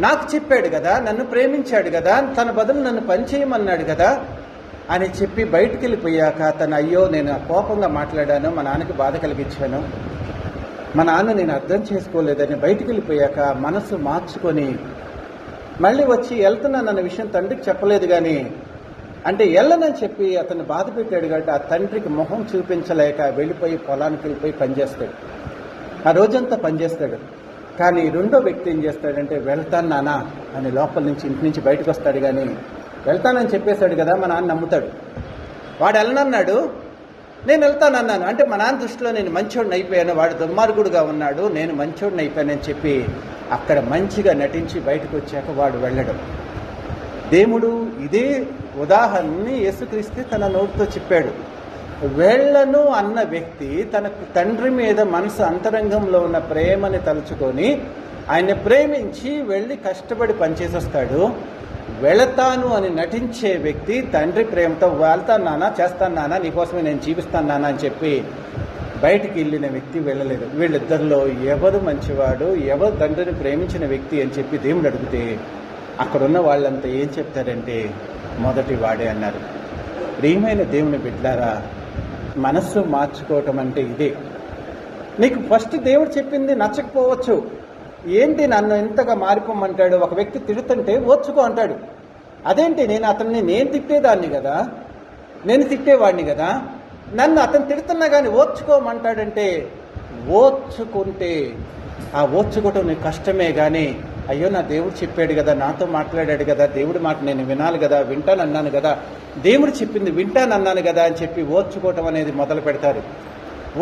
నాకు చెప్పాడు కదా, నన్ను ప్రేమించాడు కదా, తన బదులు నన్ను పని చేయమన్నాడు కదా అని చెప్పి బయటికి వెళ్ళిపోయాక తను, అయ్యో నేను కోపంగా మాట్లాడాను, మా నాన్నకి బాధ కలిగించాను, మా నాన్న నేను అర్థం చేసుకోలేదని బయటికి వెళ్ళిపోయాక మనసు మార్చుకొని మళ్ళీ వచ్చి వెళ్తున్నానన్న విషయం తండ్రికి చెప్పలేదు. కానీ అంటే వెళ్ళనని చెప్పి అతను బాధ పెట్టాడు కాబట్టి ఆ తండ్రికి మొహం చూపించలేక వెళ్ళిపోయి పొలానికి వెళ్ళిపోయి పనిచేస్తాడు. ఆ రోజంతా పనిచేస్తాడు. కానీ 2వ వ్యక్తి ఏం చేస్తాడంటే, వెళ్తాను నానా అని లోపల నుంచి ఇంటి నుంచి బయటకు వస్తాడు. కానీ వెళ్తానని చెప్పేశాడు కదా, మా నాన్న నమ్ముతాడు. వాడు వెళ్ళనన్నాడు, నేను వెళ్తానన్నాను అంటే మా నాన్న దృష్టిలో నేను మంచోడిని అయిపోయాను, వాడు దుర్మార్గుడుగా ఉన్నాడు, నేను మంచోడిని అయిపోయానని చెప్పి అక్కడ మంచిగా నటించి బయటకు వచ్చాక వాడు వెళ్ళడం. దేవుడు ఇదే ఉదాహరణని యేసుక్రీస్తు తన నోటితో చెప్పాడు. వెళ్ళను అన్న వ్యక్తి తన తండ్రి మీద మనసు అంతరంగంలో ఉన్న ప్రేమని తలుచుకొని ఆయన్ని ప్రేమించి వెళ్ళి కష్టపడి పనిచేసొస్తాడు. వెళతాను అని నటించే వ్యక్తి తండ్రి ప్రేమతో వెళ్తాను నాన్న, చేస్తాను నాన్న, నీకోసమే నేను జీవిస్తాను నాన్న అని చెప్పి బయటికి వెళ్ళిన వ్యక్తి వెళ్ళలేదు. వీళ్ళిద్దరిలో ఎవరు మంచివాడు, ఎవరు తండ్రిని ప్రేమించిన వ్యక్తి అని చెప్పి దేవుడు అడిగితే అక్కడున్న వాళ్ళంతా ఏం చెప్తారంటే, మొదటి వాడే అన్నారు. ప్రియమైన దేవుని బిడ్డలారా, మనస్సు మార్చుకోవటం అంటే ఇదే. నీకు ఫస్ట్ దేవుడు చెప్పింది నచ్చకపోవచ్చు, ఏంటి నన్ను ఎంతగా మారిపోమంటాడు, ఒక వ్యక్తి తిడుతుంటే ఓర్చుకో అంటాడు. అదేంటి, నేను తిట్టేదాన్ని కదా, నేను తిట్టేవాడిని కదా, నన్ను అతను తిడుతున్నా కానీ ఓర్చుకోమంటాడంటే, ఓర్చుకుంటే ఆ ఓర్చుకోవటం నీకు కష్టమే. కానీ అయ్యో నా దేవుడు చెప్పాడు కదా, నాతో మాట్లాడాడు కదా, దేవుడి మాట నేను వినాలి కదా, వింటానన్నాను కదా, దేవుడు చెప్పింది వింటానన్నాను కదా అని చెప్పి ఓర్చుకోవటం అనేది మొదలు పెడతారు.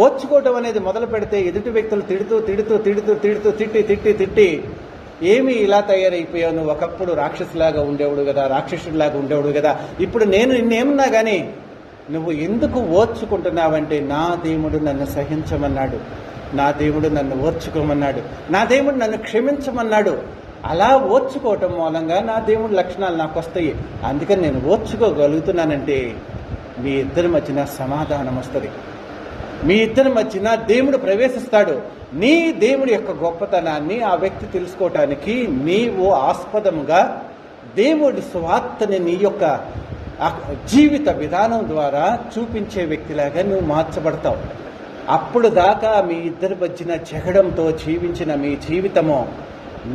ఓర్చుకోవటం అనేది మొదలు పెడితే ఎదుటి వ్యక్తులు తిట్టి ఏమి ఇలా తయారైపోయావు, నువ్వు ఒకప్పుడు రాక్షసులాగా ఉండేవాడు కదా, రాక్షసుడిలాగా ఉండేవాడు కదా, ఇప్పుడు నేను నిన్నేమన్నా కానీ నువ్వు ఎందుకు ఓర్చుకుంటున్నావంటే, నా దేవుడు నన్ను సహించమన్నాడు, నా దేవుడు నన్ను ఓర్చుకోమన్నాడు, నా దేవుడు నన్ను క్షమించమన్నాడు. అలా ఓర్చుకోవటం మూలంగా నా దేవుడి లక్షణాలు నాకు వస్తాయి. అందుకని నేను ఓర్చుకోగలుగుతున్నానంటే మీ ఇద్దరి మధ్యన సమాధానం వస్తుంది, మీ ఇద్దరి మధ్యన దేవుడు ప్రవేశిస్తాడు. నీ దేవుడి యొక్క గొప్పతనాన్ని ఆ వ్యక్తి తెలుసుకోవటానికి నీవు ఆస్పదముగా దేవుడి స్వార్థని నీ యొక్క జీవిత విధానం ద్వారా చూపించే వ్యక్తిలాగా నువ్వు మార్చబడతావు. అప్పుడు దాకా మీ ఇద్దరి మధ్యన జగడంతో జీవించిన మీ జీవితము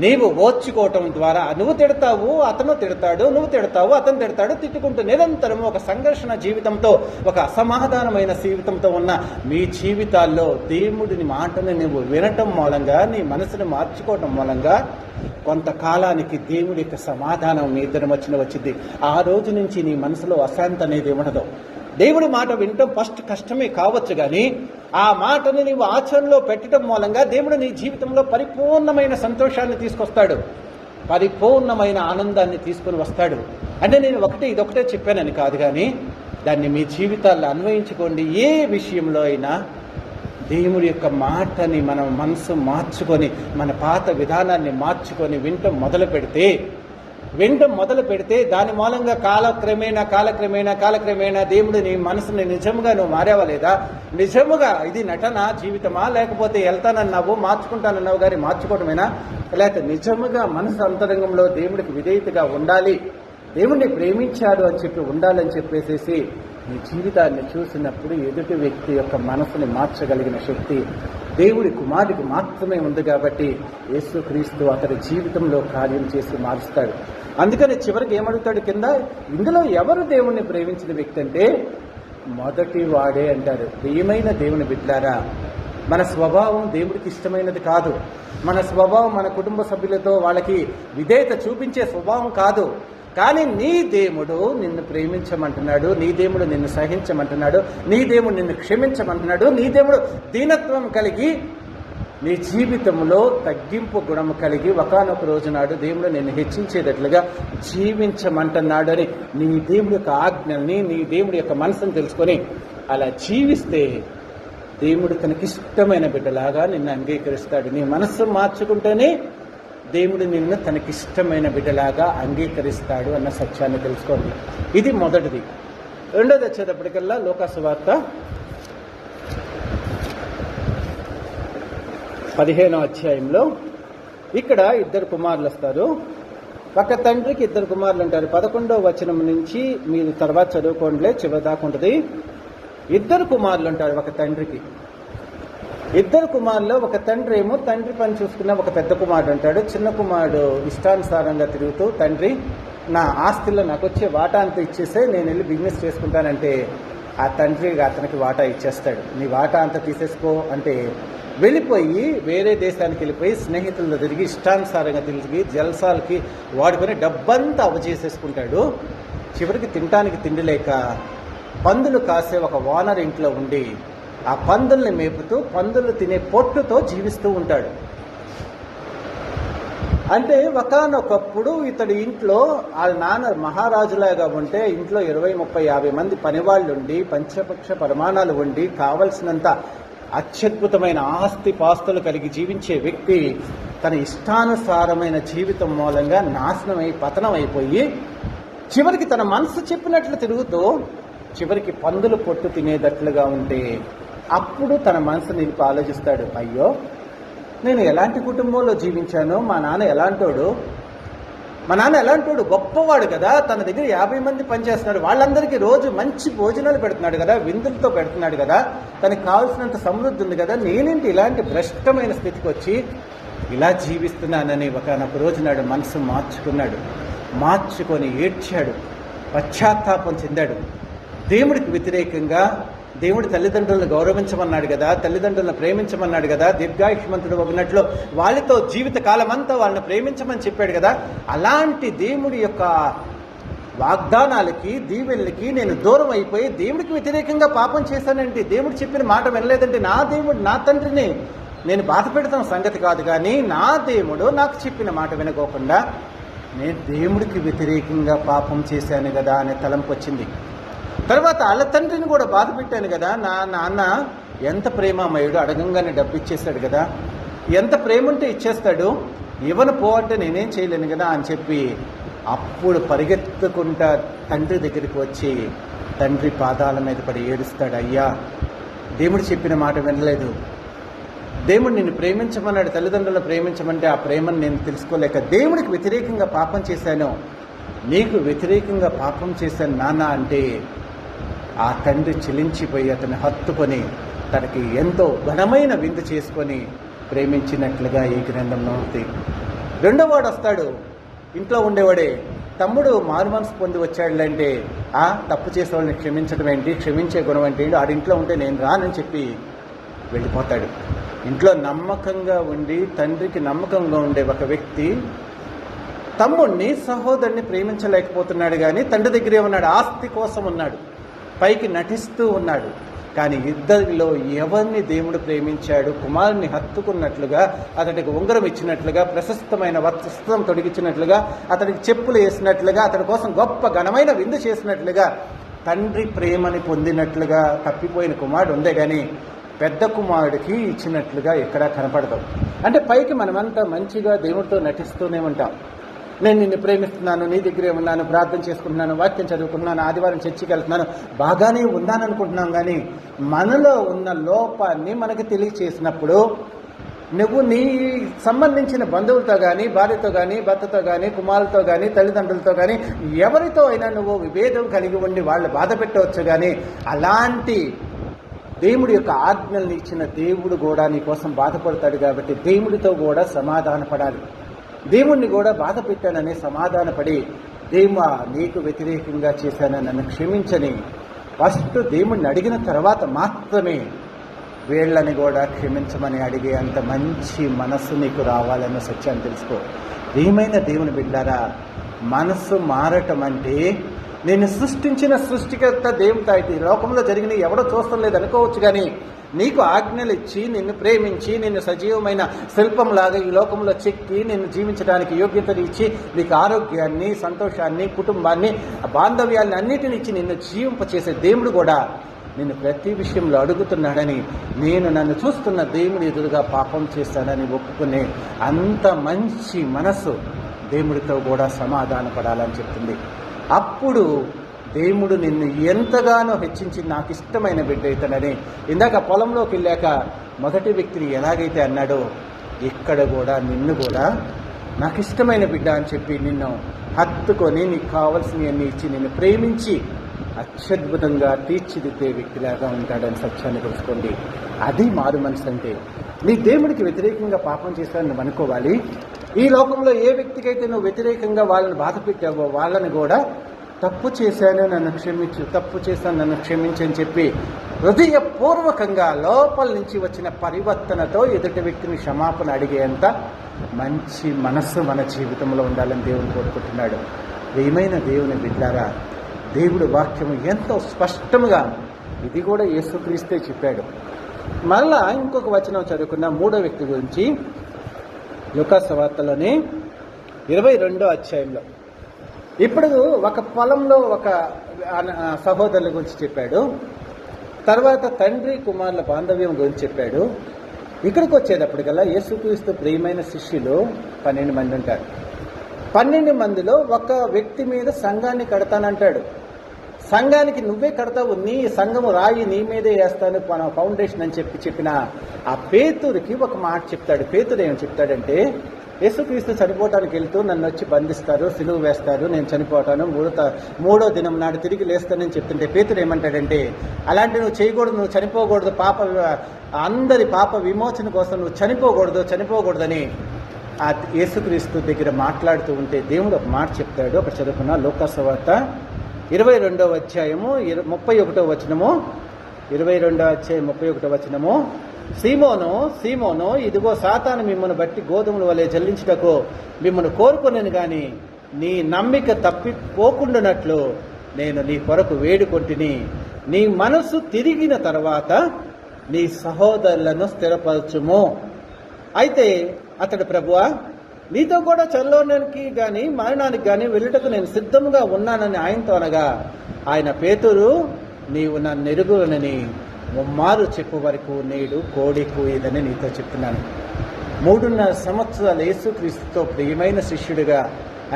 నీవు ఓర్చుకోవటం ద్వారా నువ్వు తిడతావు, అతను తిడతాడు, నువ్వు తిడతావు, అతను తిడతాడు, తిట్టుకుంటూ నిరంతరం ఒక సంఘర్షణ జీవితంతో, ఒక అసమాధానమైన జీవితంతో ఉన్న మీ జీవితాల్లో దేవుడిని మాటను నువ్వు వినటం మూలంగా, నీ మనసును మార్చుకోవటం మూలంగా కొంతకాలానికి దేవుడి యొక్క సమాధానం మీ ఇద్దరి మధ్యన వచ్చింది. ఆ రోజు నుంచి నీ మనసులో అశాంతి అనేది ఉండదు. దేవుడి మాట వినటం ఫస్ట్ కష్టమే కావచ్చు, కానీ ఆ మాటను నీవు ఆచరణలో పెట్టడం మూలంగా దేవుడు నీ జీవితంలో పరిపూర్ణమైన సంతోషాన్ని తీసుకొస్తాడు, పరిపూర్ణమైన ఆనందాన్ని తీసుకొని వస్తాడు. అంటే నేను ఇదొకటే చెప్పానని కాదు, కానీ దాన్ని మీ జీవితాల్లో అన్వయించుకోండి. ఏ విషయంలో అయినా దేవుడి యొక్క మాటని మనం మనసు మార్చుకొని, మన పాత విధానాన్ని మార్చుకొని వినటం మొదలు పెడితే దాని మూలంగా కాలక్రమేణా దేవుడు నీ మనసుని నిజంగా నువ్వు మారావా లేదా? నిజముగా ఇది నటన జీవితమా, లేకపోతే వెళ్తానన్నావు మార్చుకుంటానన్నావు కానీ మార్చుకోవటమేనా, లేకపోతే నిజముగా మనసు అంతరంగంలో దేవుడికి విధేయతగా ఉండాలి, దేవుడిని ప్రేమించారు అని చెప్పి ఉండాలని చెప్పేసేసి నీ జీవితాన్ని చూసినప్పుడు ఎదుటి వ్యక్తి యొక్క మనసుని మార్చగలిగిన శక్తి దేవుడి కుమారుడికి మాత్రమే ఉంది. కాబట్టి యేసుక్రీస్తు అతడి జీవితంలో కార్యం చేసి మారుస్తాడు. అందుకని చివరికి ఏమడుగుతాడు కింద, ఇందులో ఎవరు దేవుణ్ణి ప్రేమించిన వ్యక్తి అంటే మొదటి వాడే అంటారు. ప్రియమైన దేవుని బిడ్డలారా, మన స్వభావం దేవుడికి ఇష్టమైనది కాదు. మన స్వభావం మన కుటుంబ సభ్యులతో వాళ్ళకి విధేయత చూపించే స్వభావం కాదు. కానీ నీ దేవుడు నిన్ను ప్రేమించమంటున్నాడు, నీ దేవుడు నిన్ను సహించమంటున్నాడు, నీ దేవుడు నిన్ను క్షమించమంటున్నాడు, నీ దేవుడు దీనత్వం కలిగి నీ జీవితంలో తగ్గింపు గుణము కలిగి ఒకానొక రోజు నాడు దేవుడు నిన్ను హెచ్చించేటట్లుగా జీవించమంటున్నాడు అని నీ దేవుడి యొక్క ఆజ్ఞల్ని, నీ దేవుడి యొక్క మనసును తెలుసుకొని అలా జీవిస్తే దేవుడు తనకిష్టమైన బిడ్డలాగా నిన్ను అంగీకరిస్తాడు. నీ మనస్సు మార్చుకుంటేనే దేవుడు నిన్ను తనకిష్టమైన బిడ్డలాగా అంగీకరిస్తాడు అన్న సత్యాన్ని తెలుసుకోండి. ఇది మొదటిది. రెండోది వచ్చేటప్పటికల్లా లోకాసు వార్త 15వ అధ్యాయంలో ఇక్కడ ఇద్దరు కుమారులు వస్తారు. ఒక తండ్రికి ఇద్దరు కుమారులు ఉంటారు. 11వ వచనం నుంచి మీరు తర్వాత చదువుకోండిలే, చివరి దాకా ఉంటుంది. ఇద్దరు కుమారులు ఉంటారు ఒక తండ్రికి. ఇద్దరు కుమారులు, ఒక తండ్రి ఏమో తండ్రి పని చూసుకున్న ఒక పెద్ద కుమారుడు ఉంటాడు. చిన్న కుమారుడు ఇష్టానుసారంగా తిరుగుతూ, తండ్రి నా ఆస్తిలో నాకు వచ్చే వాటా అంతా ఇచ్చేస్తే నేను వెళ్ళి బిజినెస్ చేసుకుంటానంటే ఆ తండ్రి అతనికి వాటా ఇచ్చేస్తాడు. నీ వాటా అంతా తీసేసుకో అంటే వెళ్ళిపోయి వేరే దేశానికి వెళ్ళిపోయి స్నేహితులతో తిరిగి ఇష్టానుసారంగా తిరిగి జల్సాలకి వాడుకొని డబ్బంతా అవచేసేసుకుంటాడు. చివరికి తినటానికి తిండి లేక పందులు కాసే ఒక ఓనర్ ఇంట్లో ఉండి ఆ పందుల్ని మేపుతూ పందులు తినే పొట్టుతో జీవిస్తూ ఉంటాడు. అంటే ఒకానొకప్పుడు ఇతడి ఇంట్లో వాళ్ళ నాన్న మహారాజులాగా ఉంటే ఇంట్లో 20, 30, 50 మంది పనివాళ్ళు ఉండి పంచపక్ష పరిమాణాలు ఉండి కావలసినంత అత్యద్భుతమైన ఆస్తి పాస్తులు కలిగి జీవించే వ్యక్తి తన ఇష్టానుసారమైన జీవితం మూలంగా నాశనమై పతనం అయిపోయి చివరికి తన మనసు చెప్పినట్లు తిరుగుతూ చివరికి పందులు పొట్టు తినేటట్లుగా ఉంటే అప్పుడు తన మనసు నిలిపి ఆలోచిస్తాడు, అయ్యో నేను ఎలాంటి కుటుంబంలో జీవించాను, మా నాన్న ఎలాంటోడు గొప్పవాడు కదా, తన దగ్గర 50 మంది పనిచేస్తున్నాడు, వాళ్ళందరికీ రోజు మంచి భోజనాలు పెడుతున్నాడు కదా, విందులతో పెడుతున్నాడు కదా, తనకి కావాల్సినంత సమృద్ధి ఉంది కదా, నేనేంటి ఇలాంటి భ్రష్టమైన స్థితికి వచ్చి ఇలా జీవిస్తున్నానని ఒకనొక రోజు నాడు మనసు మార్చుకొని ఏడ్చాడు, పశ్చాత్తాపం చెందాడు. దేవుడికి వ్యతిరేకంగా దేవుడి తల్లిదండ్రులను గౌరవించమన్నాడు కదా, తల్లిదండ్రులను ప్రేమించమన్నాడు కదా, దీర్ఘాయుష్మంతుడు ఒకనట్లు వాళ్ళతో జీవిత కాలం అంతా వాళ్ళని ప్రేమించమని చెప్పాడు కదా, అలాంటి దేవుడి యొక్క వాగ్దానాలకి దీవెళ్ళకి నేను దూరం అయిపోయి దేవుడికి వ్యతిరేకంగా పాపం చేశానంటే, దేవుడు చెప్పిన మాట వినలేదంటే నా దేవుడు నా తండ్రిని నేను బాధ పెడతాం సంగతి కాదు, కానీ నా దేవుడు నాకు చెప్పిన మాట వినకోకుండా నేను దేవుడికి వ్యతిరేకంగా పాపం చేశాను కదా అనే తలంపు వచ్చింది. తర్వాత వాళ్ళ తండ్రిని కూడా బాధ పెట్టాను కదా, నా నాన్న ఎంత ప్రేమామయుడు, అడగంగానే డబ్బు ఇచ్చేస్తాడు కదా, ఎంత ప్రేమ ఉంటే ఇచ్చేస్తాడు, ఇవ్వను పో అంటే నేనేం చేయలేను కదా అని చెప్పి అప్పుడు పరిగెత్తుకుంటా తండ్రి దగ్గరికి వచ్చి తండ్రి పాదాల మీద పడి ఏడుస్తాడు, అయ్యా దేవుడు చెప్పిన మాట వినలేదు, దేవుడు నిన్ను ప్రేమించమన్నాడు, తల్లిదండ్రులను ప్రేమించమంటే ఆ ప్రేమను నేను తెలుసుకోలేక దేవుడికి వ్యతిరేకంగా పాపం చేశాను, నీకు వ్యతిరేకంగా పాపం చేశాను నాన్న అంటే ఆ తండ్రి చెలించిపోయి అతన్ని హత్తుకొని తనకి ఎంతో ఘనమైన విందు చేసుకొని ప్రేమించినట్లుగా ఈ గ్రంథంలో ఉంది. రెండోవాడు వస్తాడు, ఇంట్లో ఉండేవాడే, తమ్ముడు మారు మనసు పొంది వచ్చాడులంటే తప్పు చేసే వాళ్ళని క్షమించడం ఏంటి, క్షమించే గుణం ఏంటి, ఆడింట్లో ఉంటే నేను రానని చెప్పి వెళ్ళిపోతాడు. ఇంట్లో నమ్మకంగా ఉండి తండ్రికి నమ్మకంగా ఉండే ఒక వ్యక్తి తమ్ముడిని సహోదరుని ప్రేమించలేకపోతున్నాడు. కానీ తండ్రి దగ్గరే ఉన్నాడు, ఆస్తి కోసం ఉన్నాడు, పైకి నటిస్తూ ఉన్నాడు. కానీ ఇద్దరిలో ఎవరిని దేవుడు ప్రేమించాడు, కుమారుని హత్తుకున్నట్లుగా, అతడికి ఉంగరం ఇచ్చినట్లుగా, ప్రశస్తమైన వస్త్రం తొడిగించినట్లుగా, అతడికి చెప్పులు వేసినట్లుగా, అతడి కోసం గొప్ప ఘనమైన విందు చేసినట్లుగా, తండ్రి ప్రేమని పొందినట్లుగా తప్పిపోయిన కుమారుడు ఉందే కానీ పెద్ద కుమారుడికి ఇచ్చినట్లుగా ఎక్కడా కనపడదు. అంటే పైకి మనమంతా మంచిగా దేవుడితో నటిస్తూనే ఉంటాం. నేను నిన్ను ప్రేమిస్తున్నాను, నీ దగ్గరే ఉన్నాను, ప్రార్థన చేసుకుంటున్నాను, వాక్యం చదువుకుంటున్నాను, ఆదివారం చర్చికి వెళ్తున్నాను, బాగానే ఉన్నాను అనుకుంటున్నాం. కానీ మనలో ఉన్న లోపాన్ని మనకి తెలియచేసినప్పుడు నువ్వు నీ సంబంధించిన బంధువులతో కానీ, భార్యతో కానీ, భర్తతో కానీ, కుమారులతో కానీ, తల్లిదండ్రులతో కానీ ఎవరితో అయినా నువ్వు విభేదం కలిగి ఉండి వాళ్ళు బాధ పెట్టవచ్చు. కానీ అలాంటి దేవుడి యొక్క ఆజ్ఞల్ని ఇచ్చిన దేవుడు కూడా నీ కోసం బాధపడతాడు. కాబట్టి దేవుడితో కూడా సమాధానపడాలి. దేవుణ్ణి కూడా బాధ పెట్టానని సమాధానపడి, దేవా నీకు వ్యతిరేకంగా చేశానని నన్ను క్షమించని ఫస్ట్ దేవుణ్ణి అడిగిన తర్వాత మాత్రమే వీళ్ళని కూడా క్షమించమని అడిగే అంత మంచి మనస్సు నీకు రావాలన్న సత్యాన్ని తెలుసుకో. ప్రియమైన దేవుని బిడ్డారా, మనస్సు మారటం అంటే నేను సృష్టించిన సృష్టికర్త దేవుడితో అయితే ఈ లోకంలో జరిగిన ఎవడో చూస్తాం లేదు అనుకోవచ్చు. కానీ నీకు ఆజ్ఞలు ఇచ్చి, నిన్ను ప్రేమించి, నిన్ను సజీవమైన శిల్పంలాగా ఈ లోకంలో చెక్కి నిన్ను జీవించడానికి యోగ్యతను ఇచ్చి, నీకు ఆరోగ్యాన్ని, సంతోషాన్ని, కుటుంబాన్ని, బాంధవ్యాన్ని అన్నిటిని ఇచ్చి నిన్ను జీవింపచేసే దేవుడు కూడా నిన్ను ప్రతి విషయంలో అడుగుతున్నాడని, నేను నన్ను చూస్తున్న దేవుడి ఎదురుగా పాపం చేశానని ఒప్పుకునే అంత మంచి మనసు దేవుడితో కూడా సమాధానపడాలని చెప్తుంది. అప్పుడు దేవుడు నిన్ను ఎంతగానో హెచ్చించి నాకు ఇష్టమైన బిడ్డ అవుతానని ఇందాక పొలంలోకి వెళ్ళాక మొదటి వ్యక్తిని ఎలాగైతే అన్నాడో ఇక్కడ కూడా నిన్ను కూడా నాకు ఇష్టమైన బిడ్డ అని చెప్పి నిన్ను హత్తుకొని నీకు కావాల్సినవన్నీ ఇచ్చి నిన్ను ప్రేమించి అత్యద్భుతంగా తీర్చిదిద్దే వ్యక్తిలాగా ఉంటాడని సత్యాన్ని తెలుసుకోండి. అది మారు మనసు అంటే. నీ దేవుడికి వ్యతిరేకంగా పాపం చేశాను నువ్వు అనుకోవాలి. ఈ లోకంలో ఏ వ్యక్తికైతే నువ్వు వ్యతిరేకంగా వాళ్ళని బాధ పెట్టావో వాళ్ళని కూడా తప్పు చేశాను నన్ను క్షమించు, తప్పు చేశాను నన్ను క్షమించు అని చెప్పి హృదయపూర్వకంగా లోపల నుంచి వచ్చిన పరివర్తనతో ఎదుటి వ్యక్తిని క్షమాపణ అడిగేంత మంచి మనస్సు మన జీవితంలో ఉండాలని దేవుడు కోరుకుంటున్నాడు. ప్రియమైన దేవుని బిడ్డారా, దేవుడు వాక్యము ఎంతో స్పష్టంగా ఇది కూడా యేసుక్రీస్తే చెప్పాడు. మళ్ళా ఇంకొక వచనం చదువుకున్న మూడో వ్యక్తి గురించి లూకా సువార్తలోని 22వ అధ్యాయంలో. ఇప్పుడు ఒక పొలంలో ఒక సహోదరుల గురించి చెప్పాడు, తర్వాత తండ్రి కుమారుల బాంధవ్యం గురించి చెప్పాడు. ఇక్కడికి వచ్చేటప్పటికల్లా యేసుక్రీస్తు ప్రియమైన శిష్యులు 12 మంది ఉంటారు. 12 మందిలో ఒక వ్యక్తి మీద సంఘాన్ని కడతానంటాడు. సంఘానికి నువ్వే కడతావు, నీ సంఘము రాయి నీ మీదే వేస్తాను ఫౌండేషన్ అని చెప్పిన ఆ పేతురికి ఒక మాట చెప్తాడు. పేతురు ఏమని చెప్తాడంటే, యేసుక్రీస్తు చనిపోవటానికి వెళ్తూ నన్ను వచ్చి బంధిస్తారు, సిలువ వేస్తారు, నేను చనిపోతాను, మూడో దినం నాడు తిరిగి లేస్తానని చెప్తుంటే పేతురు ఏమంటాడంటే, అలాంటి నువ్వు చేయకూడదు, నువ్వు చనిపోకూడదు, అందరి పాప విమోచన కోసం నువ్వు చనిపోకూడదని ఆ యేసుక్రీస్తు దగ్గర మాట్లాడుతూ ఉంటే దేవుడు ఒక మాట చెప్తాడు. ఒక చదువుకున్న లూకా సువార్త 22వ అధ్యాయము 31వ వచనము. 22వ అధ్యాయం 31వ వచనము. సీమోను సీమోను, ఇదిగో సాతాను మిమ్మల్ని బట్టి గోధుమల వలె జల్లించుటకు మిమ్మల్ని కోరుకున్నాను, కానీ నీ నమ్మిక తప్పిపోకుండానట్లు నేను నీ కొరకు వేడుకొంటిని. నీ మనసు తిరిగిన తర్వాత నీ సహోదరులను స్థిరపరచుము. అయితే అతడు, ప్రభువా, నీతో కూడా చల్లోనికి కానీ మరణానికి కానీ వెళ్ళుటకు నేను సిద్ధంగా ఉన్నానని ఆయనతో అనగా, ఆయన పేతురు, నీవు నన్ను ఎరుగునని ముమ్మారు చెప్పు వరకు నేడు కోడి కూయదని నీతో చెప్తున్నాను. 3.5 సంవత్సరాలు యేసుక్రీస్తుతో ప్రియమైన శిష్యుడిగా,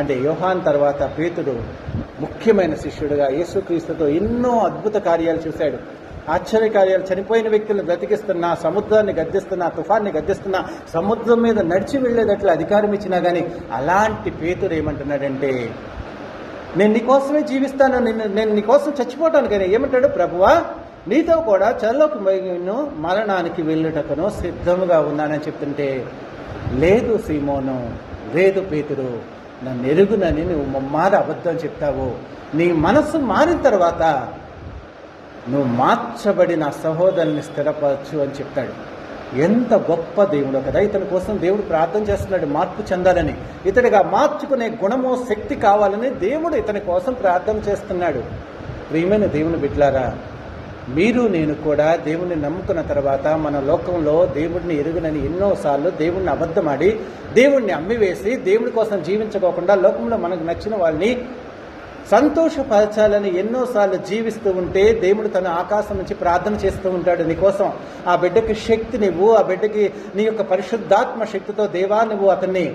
అంటే యోహాన్ తర్వాత పేతురు ముఖ్యమైన శిష్యుడిగా యేసుక్రీస్తుతో ఎన్నో అద్భుత కార్యాలు చూశాడు, ఆశ్చర్యకార్యాలు. చనిపోయిన వ్యక్తులను బ్రతికిస్తున్నా, సముద్రాన్ని గద్దిస్తున్నా, తుఫాన్ని గద్దిస్తున్నా, సముద్రం మీద నడిచి వెళ్ళేటట్లు అధికారం ఇచ్చినా కానీ అలాంటి పేతురు ఏమంటున్నాడంటే, నేను నీకోసమే జీవిస్తాను, నేను నీకోసం చచ్చిపోతాను. కానీ ఏమంటాడు? ప్రభువా, నీతో కూడా చెరలోకి మరణానికి వెళ్ళుటకును సిద్ధంగా ఉన్నానని చెప్తుంటే, లేదు సీమోను, లేదు పేతురు, నన్ను ఎరుగునని నువ్వు ముమ్మారు అబద్ధం చెప్తావు. నీ మనసు మారిన తర్వాత నువ్వు మార్చబడిన సహోదరుని స్థిరపరచు అని చెప్తాడు. ఎంత గొప్ప దేవుడు కదా! ఇతని కోసం దేవుడు ప్రార్థన చేస్తున్నాడు, మార్పు చెందాలని. ఇతడిగా మార్చుకునే గుణము, శక్తి కావాలని దేవుడు ఇతని కోసం ప్రార్థన చేస్తున్నాడు. ప్రియమైన దేవుని బిడ్డలారా, మీరు నేను కూడా దేవుణ్ణి నమ్ముకున్న తర్వాత మన లోకంలో దేవుడిని ఎరుగునని ఎన్నోసార్లు దేవుణ్ణి అబద్ధమాడి, దేవుణ్ణి అమ్మివేసి, దేవుడి కోసం జీవించుకోకుండా లోకంలో మనకు నచ్చిన వాళ్ళని సంతోషపరచాలని ఎన్నోసార్లు జీవిస్తూ ఉంటే, దేవుడు తన ఆకాశం నుంచి ప్రార్థన చేస్తూ ఉంటాడు, నీకోసం ఆ బిడ్డకి శక్తి నువ్వు, ఆ బిడ్డకి నీ యొక్క పరిశుద్ధాత్మ శక్తితో దేవా నువ్వు అతన్ని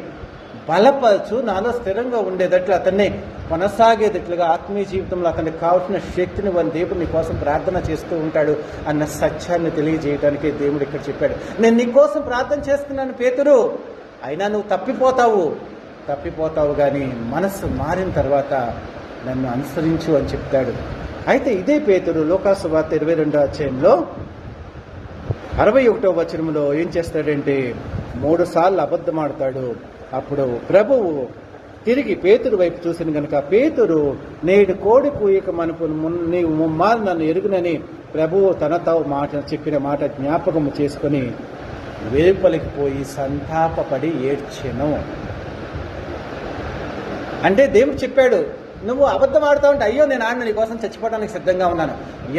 బలపరచు, నాలో స్థిరంగా ఉండేటట్లు, అతన్ని కొనసాగేటట్లుగా ఆత్మీయ జీవితంలో అతనికి కావాల్సిన శక్తిని దేవుడు నీ కోసం ప్రార్థన చేస్తూ ఉంటాడు అన్న సత్యాన్ని తెలియజేయడానికి దేవుడు ఇక్కడ చెప్పాడు. నేను నీ కోసం ప్రార్థన చేస్తున్నాను పేతురు, అయినా నువ్వు తప్పిపోతావు కానీ మనసు మారిన తర్వాత నన్ను అనుసరించు అని చెప్తాడు. అయితే ఇదే పేతురు లూకాసు వార్త 22వ అధ్యాయంలో 61వ వచనంలో ఏం చేస్తాడంటే 3 సార్లు అబద్ధమాడతాడు. అప్పుడు ప్రభువు తిరిగి పేతురు వైపు చూసిన గనుక, పేతురు, నేడు కోడి కూయక మనకు నీవు ముమ్మారు నన్ను ఎరుగునని ప్రభువు తనతో చెప్పిన మాట జ్ఞాపకము చేసుకుని వెలుపలికి పోయి సంతాపపడి ఏడ్చెను. అంటే దేవుడు చెప్పాడు, నువ్వు అబద్ధం ఆడుతావు అంటే, అయ్యో నేను ఆడిన నీకోసం చచ్చిపోవడానికి సిద్ధంగా ఉన్నాను.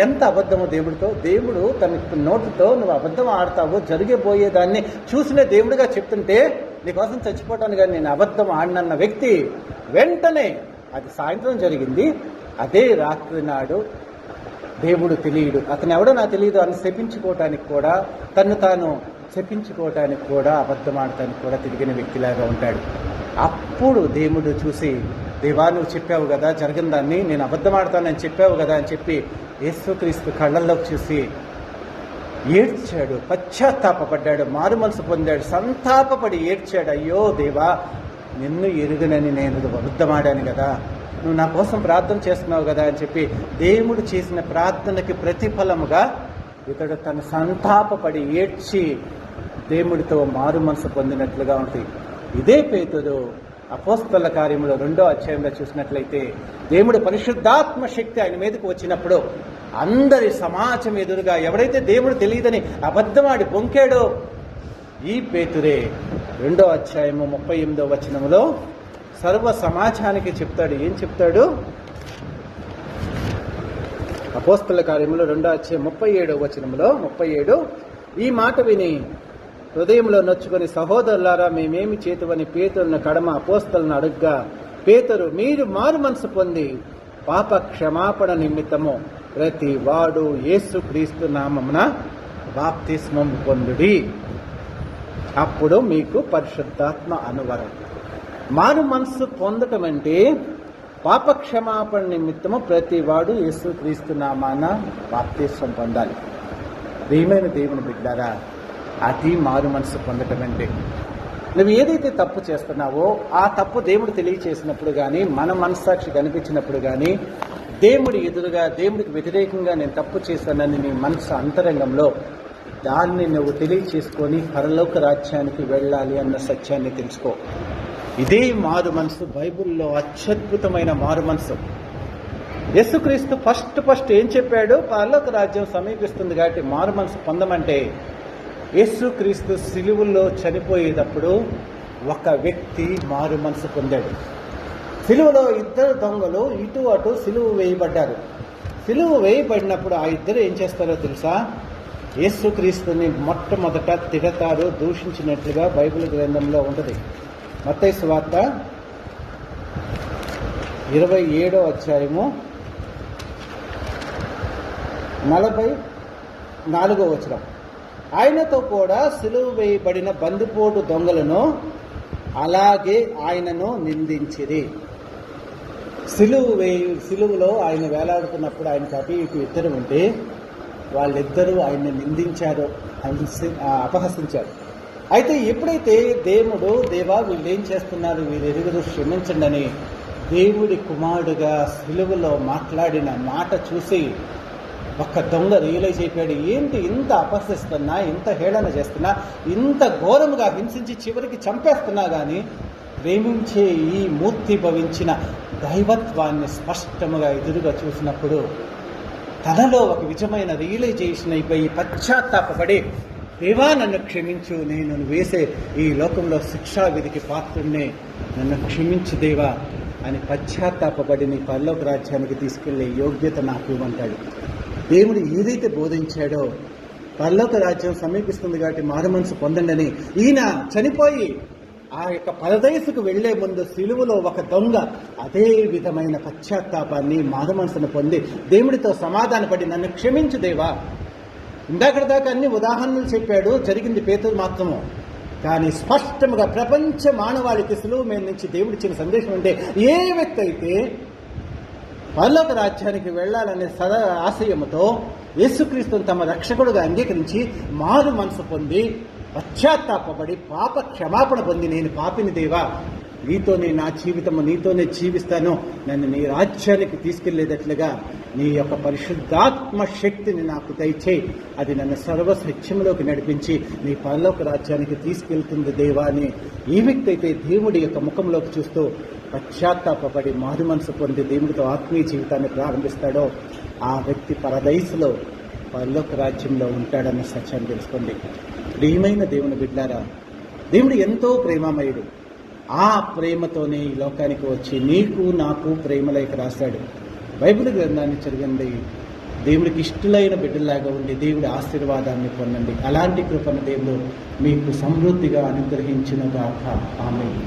ఎంత అబద్ధము దేవుడితో! దేవుడు తన నోటితో నువ్వు అబద్ధం ఆడతావు, జరిగిపోయేదాన్ని చూసిన దేవుడిగా చెప్తుంటే, నీకోసం చచ్చిపోవటానికి కానీ నేను అబద్ధం ఆడినన్న వ్యక్తి వెంటనే, అది సాయంత్రం జరిగింది, అదే రాత్రి నాడు దేవుడు తెలియడు, అతను ఎవడో నాకు తెలియదు అని శపించుకోవటానికి కూడా, తను తాను శపించుకోవటానికి కూడా, అబద్ధం ఆడటానికి కూడా తిరిగిన వ్యక్తిలాగా ఉంటాడు. అప్పుడు దేవుడు చూసి, దేవా నువ్వు చెప్పావు కదా జరిగిన దాన్ని, నేను అబద్ధం ఆడతానని చెప్పావు కదా అని చెప్పి యేసుక్రీస్తు కళ్ళల్లోకి చూసి ఏడ్చాడు, పశ్చాత్తాపడ్డాడు, మారు మనసు పొందాడు, సంతాపపడి ఏడ్చాడు. అయ్యో దేవా, నిన్ను ఎరుగనని నేను అబద్ధమాడాను కదా, నువ్వు నా కోసం ప్రార్థన చేస్తున్నావు కదా అని చెప్పి దేవుడు చేసిన ప్రార్థనకి ప్రతిఫలముగా ఇతడు తన సంతాపపడి ఏడ్చి దేవుడితో మారు మనసు పొందినట్లుగా ఉంటుంది. ఇదే పేతురు అపోస్తల కార్యములో 2వ అధ్యాయంలో చూసినట్లయితే, దేవుడు పరిశుద్ధాత్మ శక్తి ఆయన మీదకు వచ్చినప్పుడు అందరి సమాజం ఎదురుగా ఎవరైతే దేవుడు తెలియదని అబద్ధమాడి బొంకాడో ఈ పేతురే 2వ అధ్యాయము 38వ వచనములో సర్వ సమాజానికి చెప్తాడు. ఏం చెప్తాడు? అపోస్తల కార్యములో 2వ అధ్యాయం 37వ వచనములో 37, ఈ మాట విని హృదయంలో నొచ్చుకొని, సహోదరులారా మేమేమి చేతువని పేతురును కడమ అపోస్తలను అడుగ్గా, పేతురు, మీరు మారు మనసు పొంది పాప క్షమాపణ నిమిత్తము ప్రతి వాడు యేసుక్రీస్తు నామమున బాప్తిస్మం పొందుడి, అప్పుడు మీకు పరిశుద్ధాత్మ అనువరం. మారు మనసు పొందటం అంటే పాప క్షమాపణ నిమిత్తము ప్రతి వాడు యేసుక్రీస్తు నామాన బాప్తిస్మం పొందాలి. ప్రియమైన దేవుని బిడ్డారా, అది మారు మనసు పొందటం అంటే. నువ్వు ఏదైతే తప్పు చేస్తున్నావో ఆ తప్పు దేవుడు తెలియచేసినప్పుడు కానీ, మన మనస్సాక్షి కనిపించినప్పుడు కానీ, దేవుడి ఎదురుగా దేవుడికి వ్యతిరేకంగా నేను తప్పు చేశానని నీ మనసు అంతరంగంలో దాన్ని నువ్వు తెలియచేసుకొని పరలోక రాజ్యానికి వెళ్ళాలి అన్న సత్యాన్ని తెలుసుకో. ఇదే మారు మనసు బైబిల్లో అత్యద్భుతమైన మారు మనసు. యేసుక్రీస్తు ఫస్ట్ ఏం చెప్పాడు? పరలోక రాజ్యం సమీపిస్తుంది కాబట్టి మారు మనసు పొందమంటే, యేసుక్రీస్తు సిలువలో చనిపోయేటప్పుడు ఒక వ్యక్తి మారు మనసు పొందాడు. సిలువలో 2 దొంగలు ఇటు అటు సిలువ వేయబడ్డారు. సిలువ వేయబడినప్పుడు ఆ ఇద్దరు ఏం చేస్తారో తెలుసా? యేసుక్రీస్తుని మొట్టమొదట తిడతారు, దూషించినట్లుగా బైబిల్ గ్రంథంలో ఉంటుంది. మత్తయి సువార్త 27వ అధ్యాయము 44వ వచనం, ఆయనతో కూడా సిలువ వేయబడిన బందిపోటు దొంగలను అలాగే ఆయనను నిందించిరి. సిలువలో ఆయన వేలాడుతున్నప్పుడు ఆయనకు అటు ఇటు ఇద్దరు ఉంటే వాళ్ళిద్దరూ ఆయన్ని నిందించారు, అపహసించారు. అయితే ఎప్పుడైతే దేవుడు, దేవా వీళ్ళు ఏం చేస్తున్నారు, వీళ్ళెరుగురు క్షమించండి అని దేవుడి కుమారుడుగా సిలువలో మాట్లాడిన మాట చూసి ఒక్క దొంగ రియలైజ్ అయిపోయాడు. ఏంటి ఇంత అపహసిస్తున్నా, ఇంత హేళన చేస్తున్నా, ఇంత ఘోరముగా హింసించి చివరికి చంపేస్తున్నా కానీ ప్రేమించే ఈ మూర్తి భవించిన దైవత్వాన్ని స్పష్టముగా ఎదురుగా చూసినప్పుడు తనలో ఒక విజమైన రియలైజేషన్ అయిపోయి పశ్చాత్తాపడి, దేవా నన్ను క్షమించు, నేను వేసే ఈ లోకంలో శిక్షా విధికి పాత్రుణ్ణి, నన్ను క్షమించు దేవా అని పశ్చాత్తాపడి నీ పరలోక రాజ్యానికి తీసుకెళ్లే యోగ్యత నాకు ఇవ్వంటాడు. దేవుడు ఏదైతే బోధించాడో పరలోక రాజ్యం సమీపిస్తుంది కాబట్టి మారు మనసు పొందండి, ఈయన చనిపోయి ఆ యొక్క పరదేశకు వెళ్లే ముందు సిలువలో ఒక దొంగ అదే విధమైన పశ్చాత్తాపాన్ని మారు మనసును పొంది దేవుడితో సమాధానపడి నన్ను క్షమించు దేవా. ఇందాక దాకా అన్ని ఉదాహరణలు చెప్పాడు, జరిగింది పేతురు మాత్రము. కానీ స్పష్టంగా ప్రపంచ మానవాళికి సులువు మీద నుంచి దేవుడిచ్చిన సందేశం అంటే, ఏ వ్యక్తి అయితే పరలోక రాజ్యానికి వెళ్లాలనే ఆశయముతో యేసుక్రీస్తును తమ రక్షకుడుగా అంగీకరించి మారు మనసు పొంది పశ్చాత్తాపడి పాప క్షమాపణ పొంది, నేను పాపిని దేవా, నీతోనే నా జీవితము, నీతోనే జీవిస్తాను, నన్ను నీ రాజ్యానికి తీసుకెళ్లేటట్లుగా నీ యొక్క పరిశుద్ధాత్మ శక్తిని నాకు దయచేయి, అది నన్ను సర్వ సత్యంలోకి నడిపించి నీ పరలోక రాజ్యానికి తీసుకెళ్తుంది దేవా అని ఈ వ్యక్తి అయితే దేవుడి యొక్క ముఖంలోకి చూస్తూ పశ్చాత్తాపడి మారు మనసు పొంది దేవుడితో ఆత్మీయ జీవితాన్ని ప్రారంభిస్తాడో ఆ వ్యక్తి పరదైసులో పరలోక రాజ్యంలో ఉంటాడన్న సత్యాన్ని తెలుసుకోండి. ప్రియమైన దేవుని బిడ్డారా, దేవుడు ఎంతో ప్రేమమయుడు. ఆ ప్రేమతోనే ఈ లోకానికి వచ్చి నీకు నాకు ప్రేమలేఖ రాశాడు. బైబిల్ గ్రంథాన్ని చదివండి, దేవుడికి ఇష్టలైన బిడ్డలాగా ఉండి దేవుడి ఆశీర్వాదాన్ని పొందండి. అలాంటి కృపను దేవుడు మీకు సమృద్ధిగా అనుగ్రహించునుగాక. ఆమేన్.